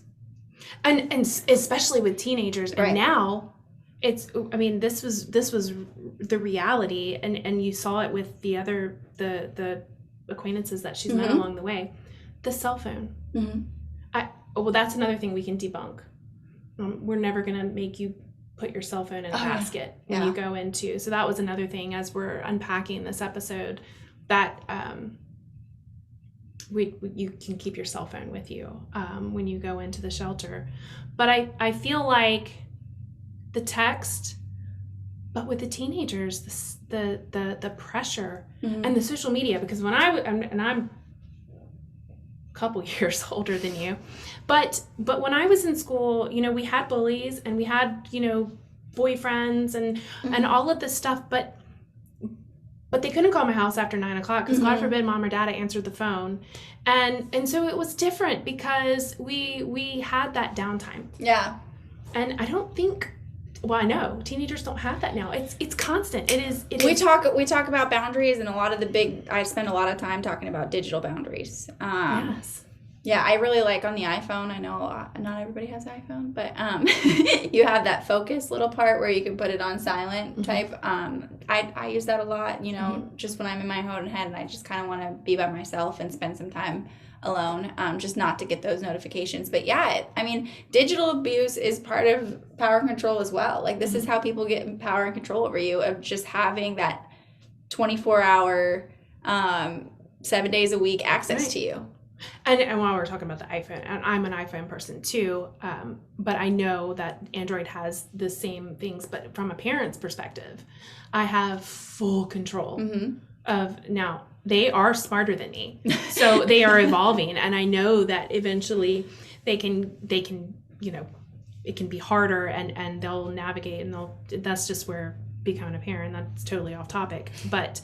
And especially with teenagers, and now this was the reality, and you saw it with the other the acquaintances that she's met along the way. The cell phone. Well, that's another thing we can debunk. We're never gonna make you put your cell phone in a basket when you go into. So that was another thing as we're unpacking this episode, that you can keep your cell phone with you when you go into the shelter. But I feel like the text, but with the teenagers, the pressure and the social media, because when I'm a couple years older than you, but when I was in school, we had bullies and we had boyfriends and all of this stuff, but they couldn't call my house after 9 o'clock because God forbid mom or dad answered the phone. And so it was different because we had that downtime. Yeah. And I don't think, well, I know teenagers don't have that now. It's constant. We talk about boundaries, and I spend a lot of time talking about digital boundaries. Yes. Yeah, I really like on the iPhone. I know not everybody has iPhone, but you have that focus little part where you can put it on silent type. I use that a lot, just when I'm in my own head and I just kind of want to be by myself and spend some time alone, just not to get those notifications. But yeah, digital abuse is part of power control as well. Like, this is how people get power and control over you, of just having that 24-hour, 7 days a week access to you. And while we're talking about the iPhone, and I'm an iPhone person too, but I know that Android has the same things. But from a parent's perspective, I have full control of, now they are smarter than me, so they are evolving, and I know that eventually they can it can be harder, and they'll navigate, and that's just where becoming a parent, that's totally off topic, but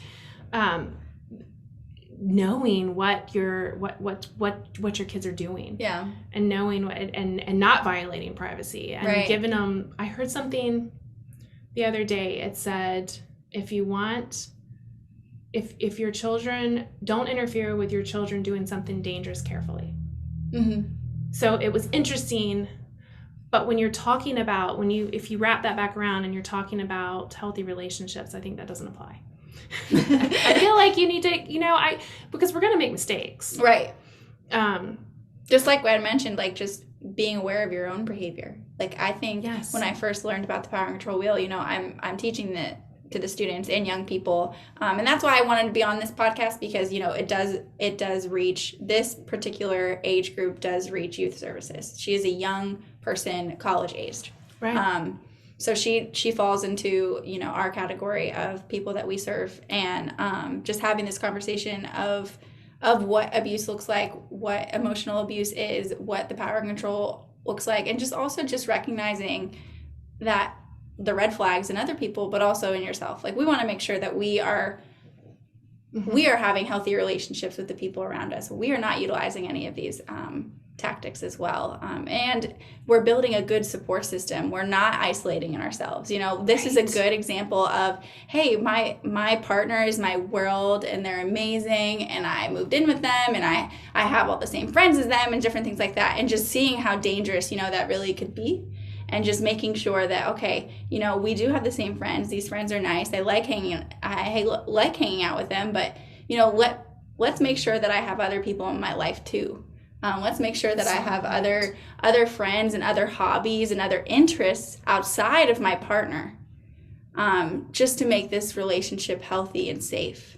knowing what your kids are doing, and knowing what, and not violating privacy, and giving them. I heard something the other day. It said, if your children, don't interfere with your children doing something dangerous carefully. So it was interesting. But when you're talking about, if you wrap that back around and you're talking about healthy relationships, I think that doesn't apply. I feel like you need to, because we're going to make mistakes. Right. Just like what I mentioned, like just being aware of your own behavior. Like, I think when I first learned about the power and control wheel, I'm teaching that to the students and young people. And that's why I wanted to be on this podcast, because, it does reach, this particular age group does reach youth services. She is a young person, college aged. Right. So she falls into, our category of people that we serve, and just having this conversation of what abuse looks like, what emotional abuse is, what the power and control looks like, and just recognizing that the red flags in other people, but also in yourself. Like, we want to make sure that we are having healthy relationships with the people around us. We are not utilizing any of these tactics as well. And we're building a good support system. We're not isolating in ourselves. This is a good example of, hey, my partner is my world, and they're amazing, and I moved in with them, and I have all the same friends as them, and different things like that. And just seeing how dangerous, that really could be. And just making sure that, okay, we do have the same friends. These friends are nice. I like hanging out with them, but, let's make sure that I have other people in my life too. Let's make sure that I have other friends and other hobbies and other interests outside of my partner, just to make this relationship healthy and safe.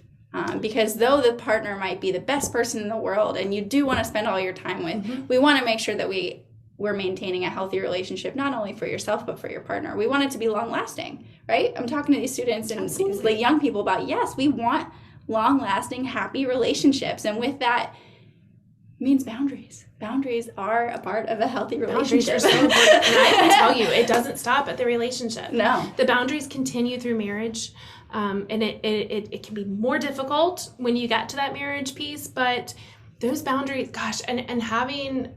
Because though the partner might be the best person in the world and you do want to spend all your time with, we want to make sure that we're maintaining a healthy relationship, not only for yourself, but for your partner. We want it to be long lasting, right? I'm talking to these students and these young people about, yes, we want long lasting, happy relationships. And with that, means boundaries. Boundaries are a part of a healthy relationship. Boundaries are so important. And I can tell you, it doesn't stop at the relationship. No. The boundaries continue through marriage. And it can be more difficult when you get to that marriage piece, but those boundaries, gosh, and having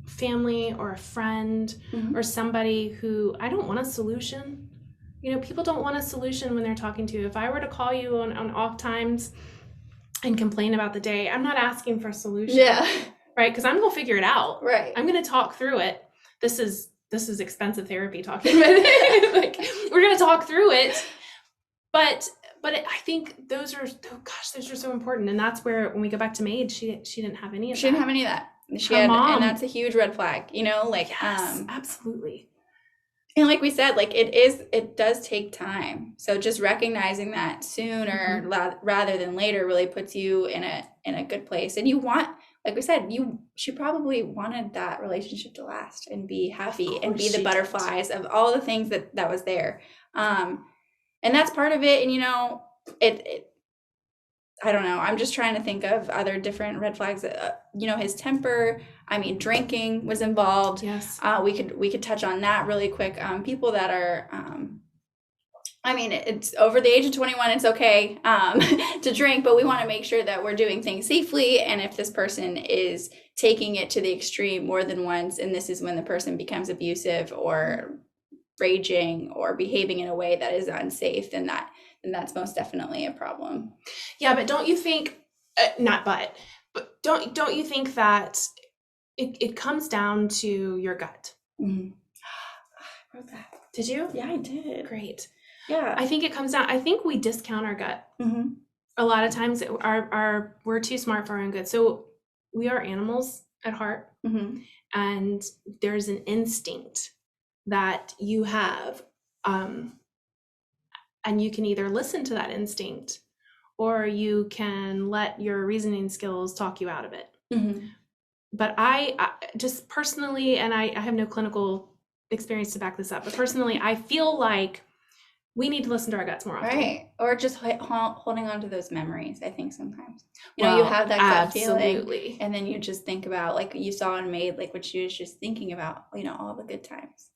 family or a friend or somebody who, I don't want a solution. People don't want a solution when they're talking to you. If I were to call you on off times and complain about the day, I'm not asking for a solution. Yeah. Right? Because I'm going to figure it out. Right. I'm going to talk through it. This is expensive therapy talking about it. Like, we're going to talk through it. But I think those are so important. And that's where, when we go back to Maid, she didn't have any of that. She didn't have any of that. And that's a huge red flag, Yes, absolutely. And like we said, it does take time. So just recognizing that sooner rather than later really puts you in a good place. And you want, like we said, she probably wanted that relationship to last and be happy and be the butterflies of all the things that was there. And that's part of it. And I don't know. I'm just trying to think of other different red flags. His temper. Drinking was involved. Yes. We could touch on that really quick. People that are I mean, it's over the age of 21, it's okay to drink, but we want to make sure that we're doing things safely. And if this person is taking it to the extreme more than once, and this is when the person becomes abusive or raging or behaving in a way that is unsafe, then that's most definitely a problem. Yeah, but don't you think, but don't you think that it comes down to your gut? Mm-hmm. I wrote that. Did you? Yeah, I did. Great. Yeah. I think it comes down, I think we discount our gut. Mm-hmm. A lot of times we're too smart for our own good. So we are animals at heart, Mm-hmm. and there's an instinct that you have, and you can either listen to that instinct or you can let your reasoning skills talk you out of it. Mm-hmm. But I just personally, and I have no clinical experience to back this up, but personally, I feel like we need to listen to our guts more often. Right. Or just holding on to those memories, I think sometimes. You know, you have that gut feeling, and then you just think about, like you saw in Maid, like what she was just thinking about, you know, all the good times.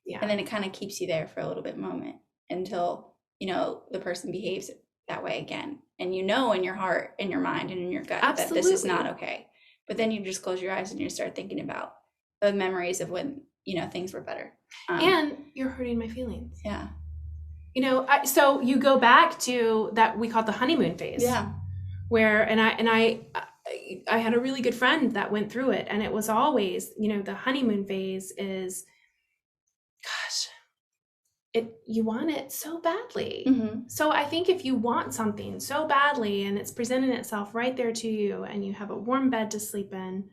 Yeah. And then it kind of keeps you there for a little bit moment until, you know, the person behaves that way again. And you know in your heart, in your mind, and in your gut that this is not okay. But then you just close your eyes and you start thinking about the memories of when, you know, things were better. And you're hurting my feelings. Yeah. You know, so you go back to that, we call it the honeymoon phase. Yeah. Where, I had a really good friend that went through it, and it was always, you know, the honeymoon phase is, gosh, you want it so badly. Mm-hmm. So I think if you want something so badly and it's presenting itself right there to you, and you have a warm bed to sleep in,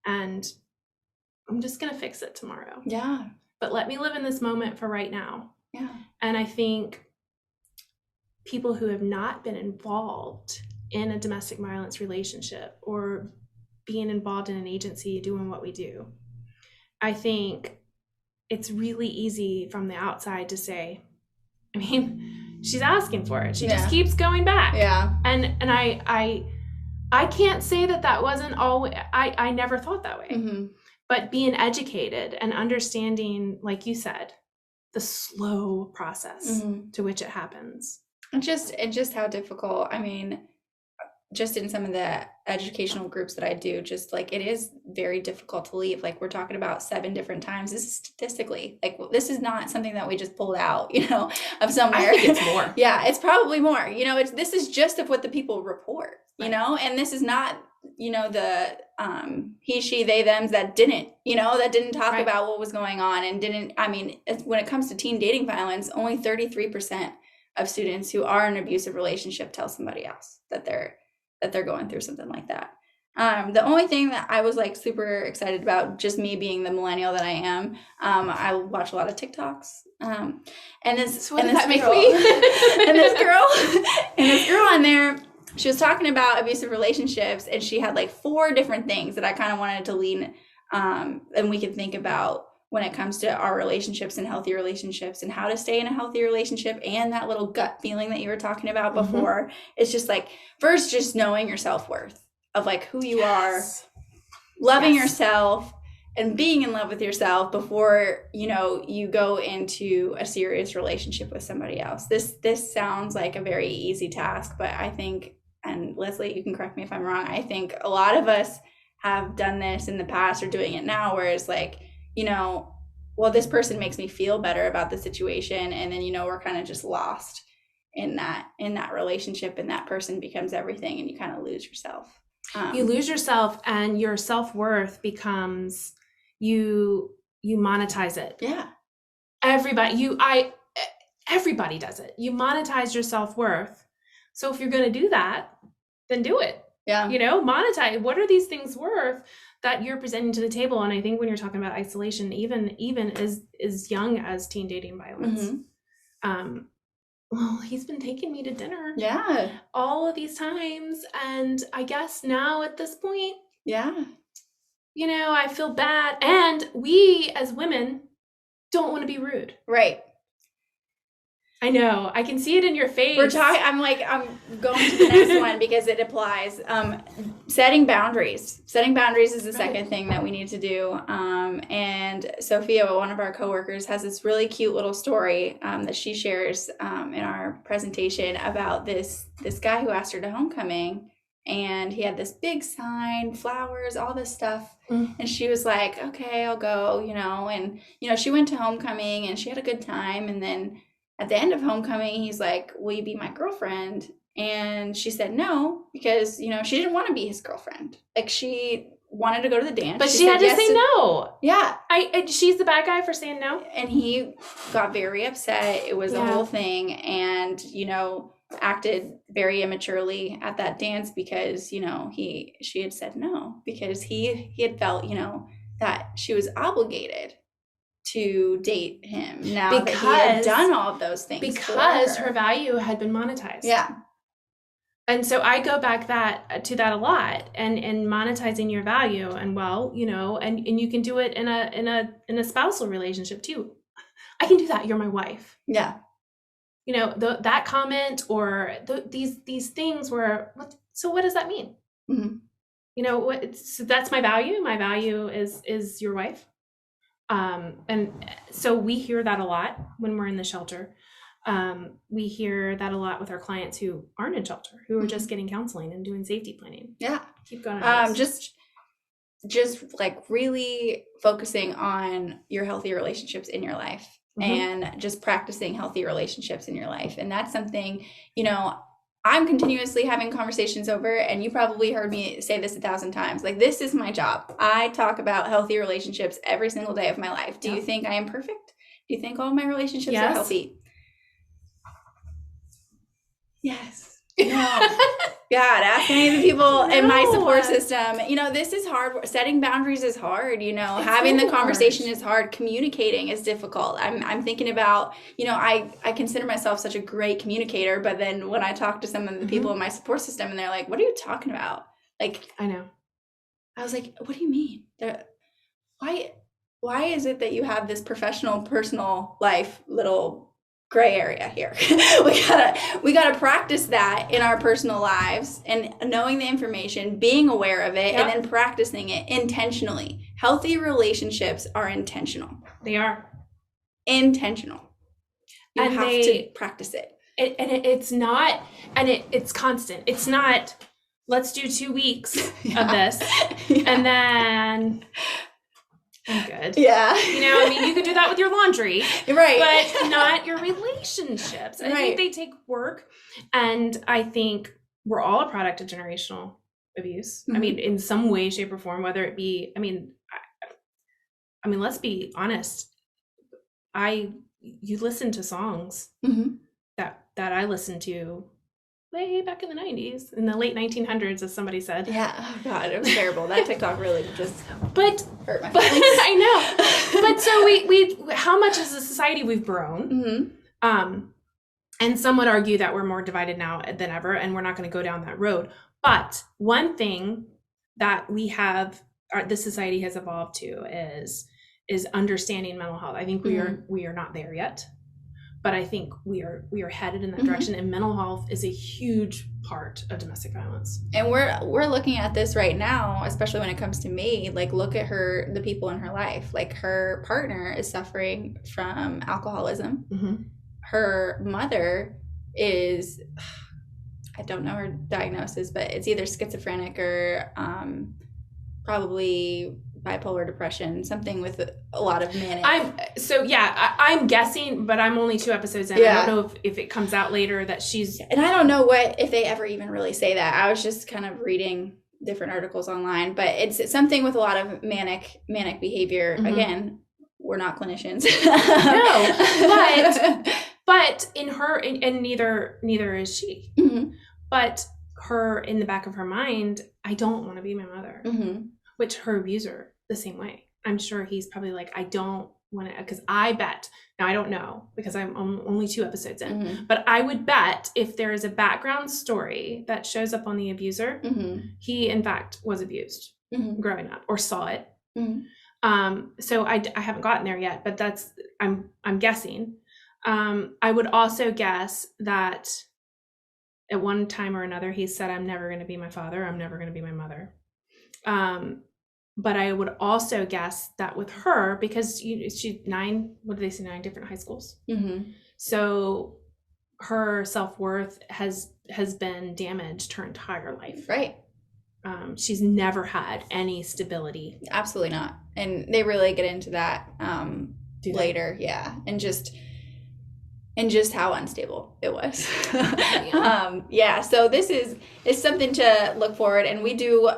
and I'm just going to fix it tomorrow. Yeah. But let me live in this moment for right now. Yeah. And I think people who have not been involved in a domestic violence relationship or being involved in an agency doing what we do, I think it's really easy from the outside to say, I mean, she's asking for it. She just keeps going back. Yeah. And I can't say that wasn't always, I never thought that way. Mm-hmm. But being educated and understanding, like you said, the slow process to which it happens. And just how difficult, I mean, just in some of the educational groups that I do, just like it is very difficult to leave. Like we're talking about 7 different times. This is statistically, like this is not something that we just pulled out, you know, of somewhere. I think it's more. Yeah, it's probably more. You know, this is just of what the people report, you know, and this is not, you know, the he, she, they, thems that didn't talk about what was going on and didn't. I mean, when it comes to teen dating violence, only 33% of students who are in an abusive relationship tell somebody else that they're going through something like that. The only thing that I was like super excited about, just me being the millennial that I am, I watch a lot of TikToks. And this girl on there, she was talking about abusive relationships, and she had like 4 different things that I kind of wanted to lean and we can think about when it comes to our relationships and healthy relationships and how to stay in a healthy relationship, and that little gut feeling that you were talking about before. It's just like, first, just knowing your self-worth of like who you are, loving yourself and being in love with yourself before, you know, you go into a serious relationship with somebody else. This sounds like a very easy task, but I think, and Leslie, you can correct me if I'm wrong, I think a lot of us have done this in the past or doing it now, where it's like, you know, well, this person makes me feel better about the situation, and then, you know, we're kind of just lost in that relationship, and that person becomes everything, and you kind of lose yourself. You lose yourself, and your self-worth becomes, you monetize it. Yeah. Everybody does it. You monetize your self-worth. So if you're going to do that, then do it. Yeah. You know, monetize. What are these things worth that you're presenting to the table? And I think when you're talking about isolation, even as young as teen dating violence, well, he's been taking me to dinner. Yeah. All of these times. And I guess now at this point, yeah, you know, I feel bad. And we as women don't want to be rude. Right. I know. I can see it in your face. I'm going to the next one because it applies. Setting boundaries. Setting boundaries is the second thing that we need to do. And Sophia, one of our coworkers, has this really cute little story that she shares in our presentation about this guy who asked her to homecoming. And he had this big sign, flowers, all this stuff. And she was like, okay, I'll go, And, she went to homecoming and she had a good time. And then at the end of homecoming, he's like, will you be my girlfriend? And she said no, because, she didn't want to be his girlfriend. Like, she wanted to go to the dance. But she had to yes say no. Yeah. She's the bad guy for saying no. And he got very upset. It was a whole thing. And, acted very immaturely at that dance because she had said no because he had felt that she was obligated to date him now that he had done all of those things because her value had been monetized. Yeah. And so I go back to that a lot, and monetizing your value, and and you can do it in a spousal relationship too. I can do that. You're my wife. Yeah. That comment or these things where, so what does that mean? Mm-hmm. So that's my value. My value is your wife. And so we hear that a lot when we're in the shelter. We hear that a lot with our clients who aren't in shelter, who are just getting counseling and doing safety planning. Yeah. Keep going. Just like really focusing on your healthy relationships in your life. And just practicing healthy relationships in your life. And that's something, I'm continuously having conversations over, and you probably heard me say this 1,000 times. Like, this is my job. I talk about healthy relationships every single day of my life. Do you think I am perfect? Do you think all of my relationships are healthy? Yes. No. God, ask any of the people in my support system. This is hard. Setting boundaries is hard. Having the conversation is hard. Communicating is difficult. I'm thinking about, I consider myself such a great communicator, but then when I talk to some of the people in my support system and they're like, what are you talking about? Like, I know. I was like, what do you mean? Why is it that you have this professional, personal life little gray area here? we gotta practice that in our personal lives, and knowing the information, being aware of it, and then practicing it intentionally. Healthy relationships are intentional. They are intentional. You have to practice it. It's not, and it's constant. It's not, let's do 2 weeks of this and then I'm good. Yeah. You could do that with your laundry. Right. But not your relationships. I think they take work. And I think we're all a product of generational abuse. In some way, shape, or form, whether it be, let's be honest. You listen to songs that I listened to way back in the 90s, in the late 1900s, as somebody said. Yeah. Oh God, it was terrible. That TikTok really just hurt my feelings. I know. But so we how much as a society we've grown. And some would argue that we're more divided now than ever, and we're not going to go down that road. But one thing that the society has evolved to is understanding mental health. I think we are not there yet. But I think we are headed in that direction, and mental health is a huge part of domestic violence. And we're looking at this right now, especially when it comes to me. Like, look at the people in her life. Like, her partner is suffering from alcoholism. Her mother is, I don't know her diagnosis, but it's either schizophrenic or probably bipolar depression, something with a lot of manic. I'm guessing, but I'm only 2 episodes in. I don't know if it comes out later that she's... And I don't know if they ever even really say that. I was just kind of reading different articles online, but it's something with a lot of manic behavior. Again, we're not clinicians. No, but in her, and neither is she. But her, in the back of her mind, I don't want to be my mother. Which her abuser, the same way. I'm sure he's probably like, I don't want to, because I bet, now I don't know because I'm only 2 episodes in, but I would bet if there is a background story that shows up on the abuser, he in fact was abused growing up or saw it. So I haven't gotten there yet, but I'm guessing. I would also guess that at one time or another, he said, I'm never going to be my father. I'm never going to be my mother. But I would also guess that with her, because she's 9 different high schools. Mm-hmm. So her self-worth has been damaged her entire life. Right. She's never had any stability. Absolutely not. And they really get into that later. Yeah. And just how unstable it was. So this is something to look forward. And we do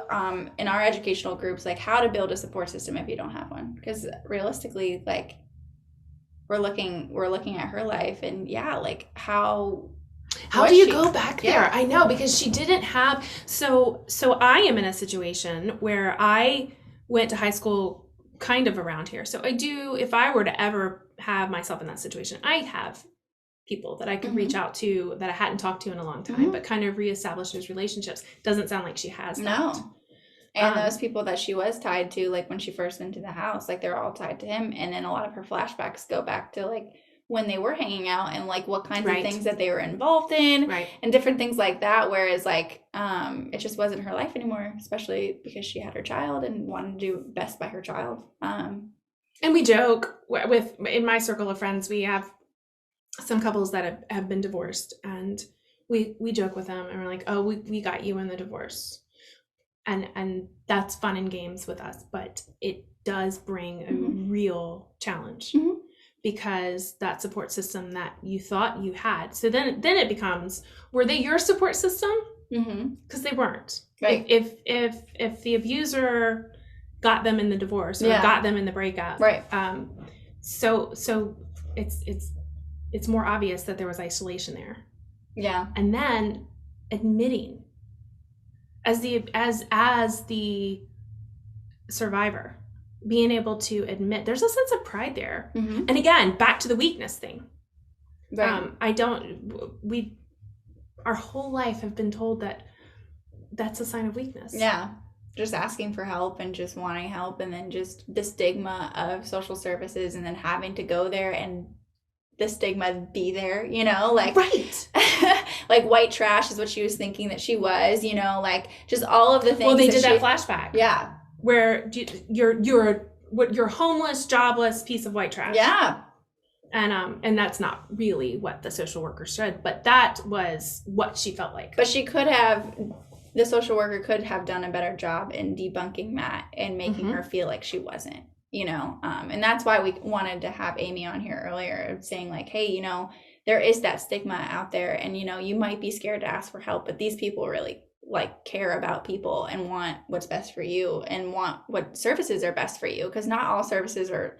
in our educational groups, like how to build a support system if you don't have one. Because realistically, like we're looking at her life, and like how do you go back there? I know, because she didn't have, so I am in a situation where I went to high school kind of around here. So I do, if I were to ever have myself in that situation, I have people that I could reach out to that I hadn't talked to in a long time, but kind of reestablish those relationships. Doesn't sound like she has that. No. And those people that she was tied to, like when she first went to the house, like they're all tied to him. And then a lot of her flashbacks go back to like when they were hanging out and like what kinds of things that they were involved in and different things like that. Whereas like it just wasn't her life anymore, especially because she had her child and wanted to do best by her child. And we joke in my circle of friends, we have some couples that have been divorced, and we joke with them and we're like, oh, we got you in the divorce. And that's fun and games with us, but it does bring a real challenge because that support system that you thought you had. So then it becomes, were they your support system? Because they weren't. Right. If the abuser got them in the divorce or got them in the breakup, right. So it's more obvious that there was isolation there. Yeah. And then admitting as the survivor, being able to admit, there's a sense of pride there. And again, back to the weakness thing. Right. Our whole life have been told that that's a sign of weakness. Yeah. Just asking for help and just wanting help, and then just the stigma of social services, and then having to go there and the stigma be there, like right. Like white trash is what she was thinking that she was, like just all of the things. Well, they did that flashback. Yeah. Where you're homeless, jobless piece of white trash. Yeah. And that's not really what the social worker said, but that was what she felt like. But the social worker could have done a better job in debunking that and making her feel like she wasn't. And that's why we wanted to have Amy on here earlier, saying like, hey, there is that stigma out there, and you might be scared to ask for help, but these people really like care about people and want what's best for you and want what services are best for you, because not all services are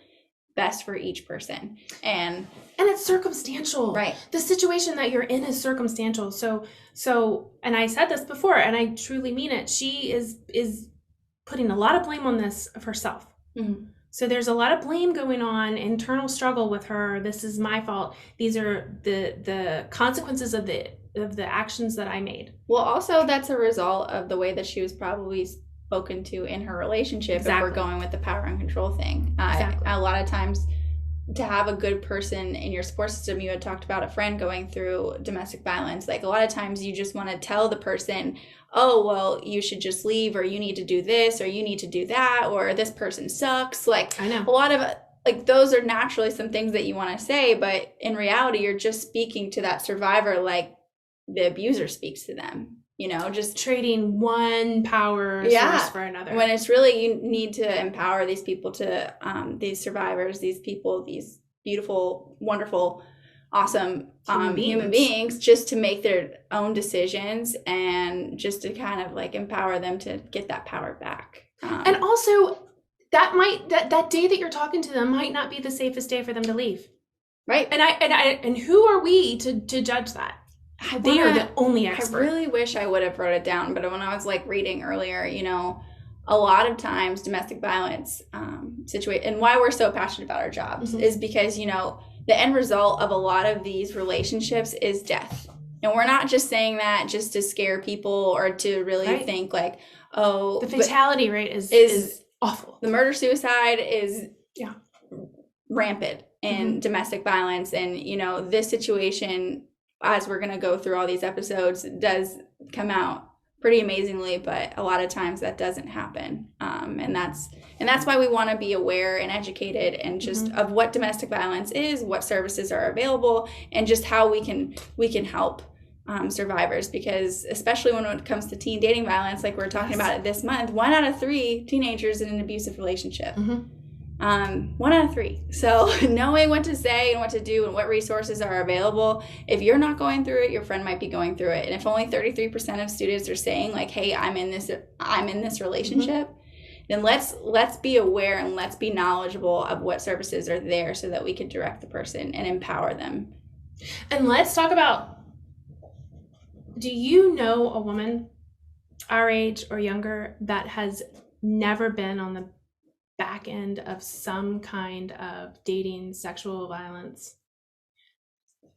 best for each person, and it's circumstantial. Right. The situation that you're in is circumstantial. So and I said this before, and I truly mean it, she is putting a lot of blame on this of herself. So there's a lot of blame going on, internal struggle with her. This is my fault. These are the consequences of the actions that I made. Well, also that's a result of the way that she was probably spoken to in her relationship. Exactly. If we're going with the power and control thing. Exactly. A lot of times, to have a good person in your support system, you had talked about a friend going through domestic violence. Like a lot of times you just want to tell the person, oh, well, you should just leave, or you need to do this, or you need to do that, or this person sucks. Like I know. A lot of like those are naturally some things that you want to say, but in reality, you're just speaking to that survivor like the abuser speaks to them. Just trading one power source for another. When it's really, you need to empower these people to, these survivors, these people, these beautiful, wonderful, awesome human beings, just to make their own decisions and just to kind of like empower them to get that power back. And also, that day that you're talking to them might not be the safest day for them to leave. Right. And who are we to judge that? They are the only expert. I really wish I would have wrote it down, but when I was like reading earlier, a lot of times domestic violence situation, and why we're so passionate about our jobs is because, the end result of a lot of these relationships is death. And we're not just saying that just to scare people or to really think like, oh, the fatality rate is awful. The murder-suicide is rampant. in domestic violence. And, you know, this situation, as we're going to go through all these episodes, does come out pretty amazingly, but a lot of times that doesn't happen. And that's why we want to be aware and educated and just of what domestic violence is, what services are available, and just how we can help survivors. Because especially when it comes to teen dating violence, like we're talking about it this month, 1 out of 3 teenagers in an abusive relationship. 1 out of 3. So knowing what to say and what to do and what resources are available, if you're not going through it, your friend might be going through it. And if only 33% of students are saying like, hey, I'm in this relationship, then let's be aware and let's be knowledgeable of what services are there so that we can direct the person and empower them. And let's talk about, do you know a woman our age or younger that has never been on the back end of some kind of dating sexual violence,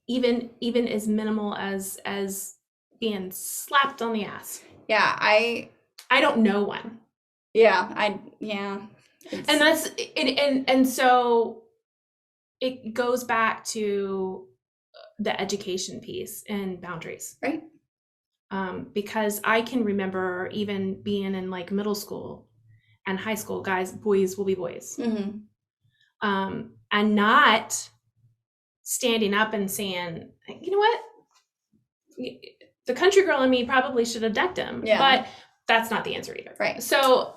even as minimal as being slapped on the ass? Yeah, I don't know one. And that's and so it goes back to the education piece and boundaries, right? Because I can remember even being in like middle school and high school, boys will be boys. And not standing up and saying, you know what? The country girl in me probably should have decked him. Yeah. But that's not the answer either. Right. So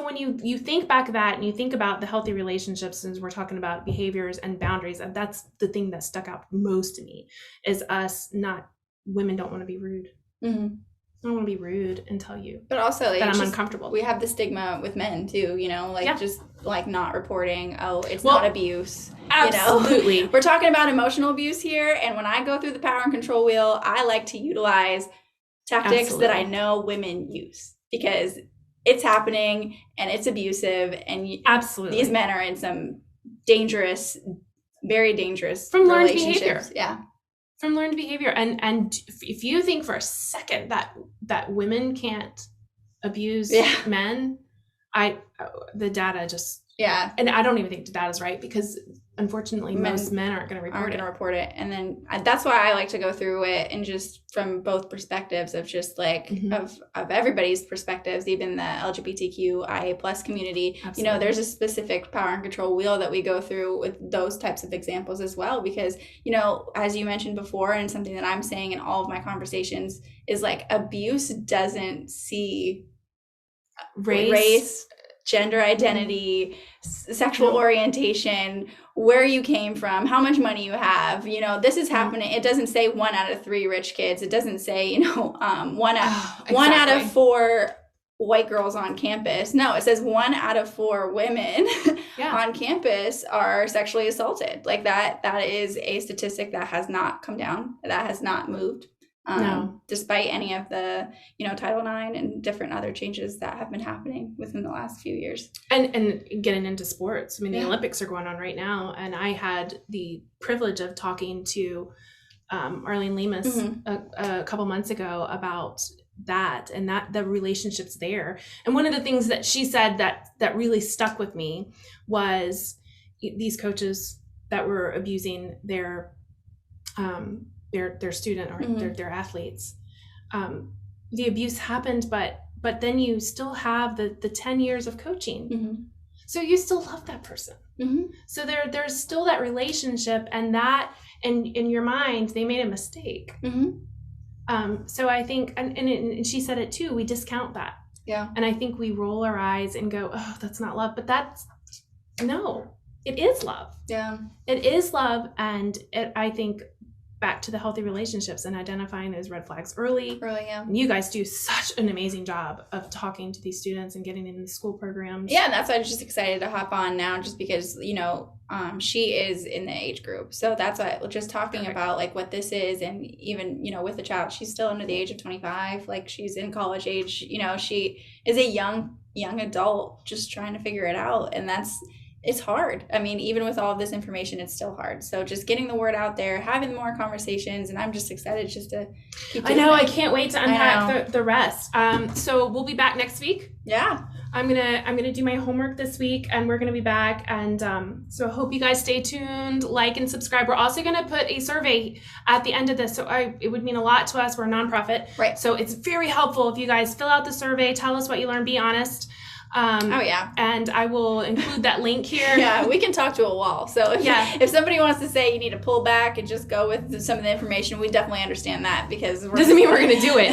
when you think back of that and you think about the healthy relationships, since we're talking about behaviors and boundaries, and that's the thing that stuck out most to me, is women don't want to be rude. I don't want to be rude and tell you, but also like, that I'm uncomfortable. We have the stigma with men too, you know, like just like not reporting. Oh, it's not abuse. Absolutely. You know? We're talking about emotional abuse here. And when I go through the power and control wheel, I like to utilize tactics that I know women use because it's happening and it's abusive. And these men are in some dangerous, very dangerous from learned relationships. Behavior. Yeah. From learned behavior. And if you think for a second that women can't abuse men, the data just, and I don't even think the data is right, because unfortunately most men aren't going to report it. And then that's why I like to go through it, and just from both perspectives of just like of everybody's perspectives, even the LGBTQIA plus community. Absolutely. You know, there's a specific power and control wheel that we go through with those types of examples as well, because, you know, as you mentioned before, and something that I'm saying in all of my conversations is like, abuse doesn't see race, gender identity, sexual orientation, where you came from, how much money you have. You know, this is happening. It doesn't say 1 out of 3 rich kids. It doesn't say, you know, 1 out of 4 white girls on campus. No, it says 1 out of 4 women on campus are sexually assaulted. Like that is a statistic that has not come down, that has not moved. Despite any of the, you know, Title IX and different other changes that have been happening within the last few years. And getting into sports. I mean, the Olympics are going on right now. And I had the privilege of talking to Arlene Lemus a couple months ago about that, and that the relationships there. And one of the things that she said that really stuck with me was these coaches that were abusing their student or their athletes. The abuse happened, but then you still have the 10 years of coaching. So you still love that person. So there's still that relationship, and that in your mind, they made a mistake. So I think, and she said it too, we discount that. Yeah. And I think we roll our eyes and go, oh, that's not love. But no, it is love. Yeah. It is love. And I think back to the healthy relationships and identifying those red flags early. And you guys do such an amazing job of talking to these students and getting in the school programs. Yeah, and that's why I'm just excited to hop on now, just because, you know, she is in the age group. So that's why just talking about like what this is, and even, you know, with the child, she's still under the age of 25, like she's in college age, you know, she is a young adult just trying to figure it out. And it's hard. I mean, even with all of this information, it's still hard. So just getting the word out there, having more conversations, and I'm just excited just to keep doing I can't wait to unpack the rest. So we'll be back next week. Yeah. I'm gonna do my homework this week, and we're gonna be back. And so I hope you guys stay tuned, like and subscribe. We're also gonna put a survey at the end of this, so it would mean a lot to us. We're a nonprofit, Right? So it's very helpful if you guys fill out the survey, tell us what you learned, be honest. Oh yeah. And I will include that link here. Yeah, we can talk to a wall. So if somebody wants to say you need to pull back and just go with some of the information, we definitely understand that, because doesn't mean we're going to do it.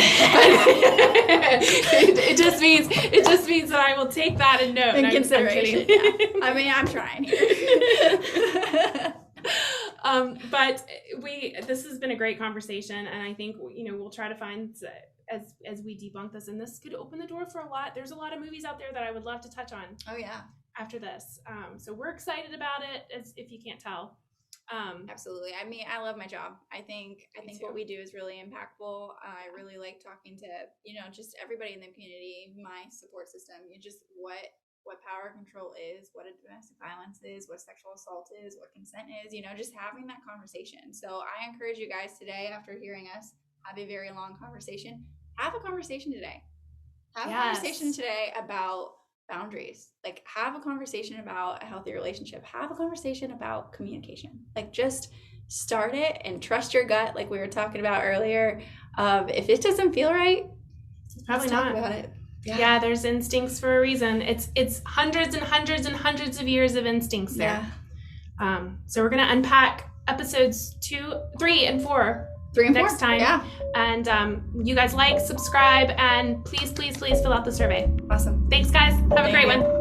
it just means that I will take that and note. In consideration. Yeah. I mean, I'm trying here. But this has been a great conversation, and I think we'll try to find as we debunk this, and this could open the door for a lot. There's a lot of movies out there that I would love to touch on. Oh yeah. After this, so we're excited about it, if you can't tell. Absolutely. I mean, I love my job. I think what we do is really impactful. I really like talking to just everybody in the community, my support system. What power control is, what a domestic violence is, what sexual assault is, what consent is. Just having that conversation. So I encourage you guys today, after hearing us have a very long conversation, have a conversation today. Have a conversation today about boundaries. Like, have a conversation about a healthy relationship. Have a conversation about communication. Like, just start it and trust your gut, like we were talking about earlier. If it doesn't feel right, probably let's not. talk about it. Yeah, there's instincts for a reason. It's hundreds and hundreds and hundreds of years of instincts there. Yeah. So we're gonna unpack episodes 2, 3, and 4 next time. Yeah. And you guys subscribe, and please fill out the survey. Awesome. Thanks, guys. Have a great one.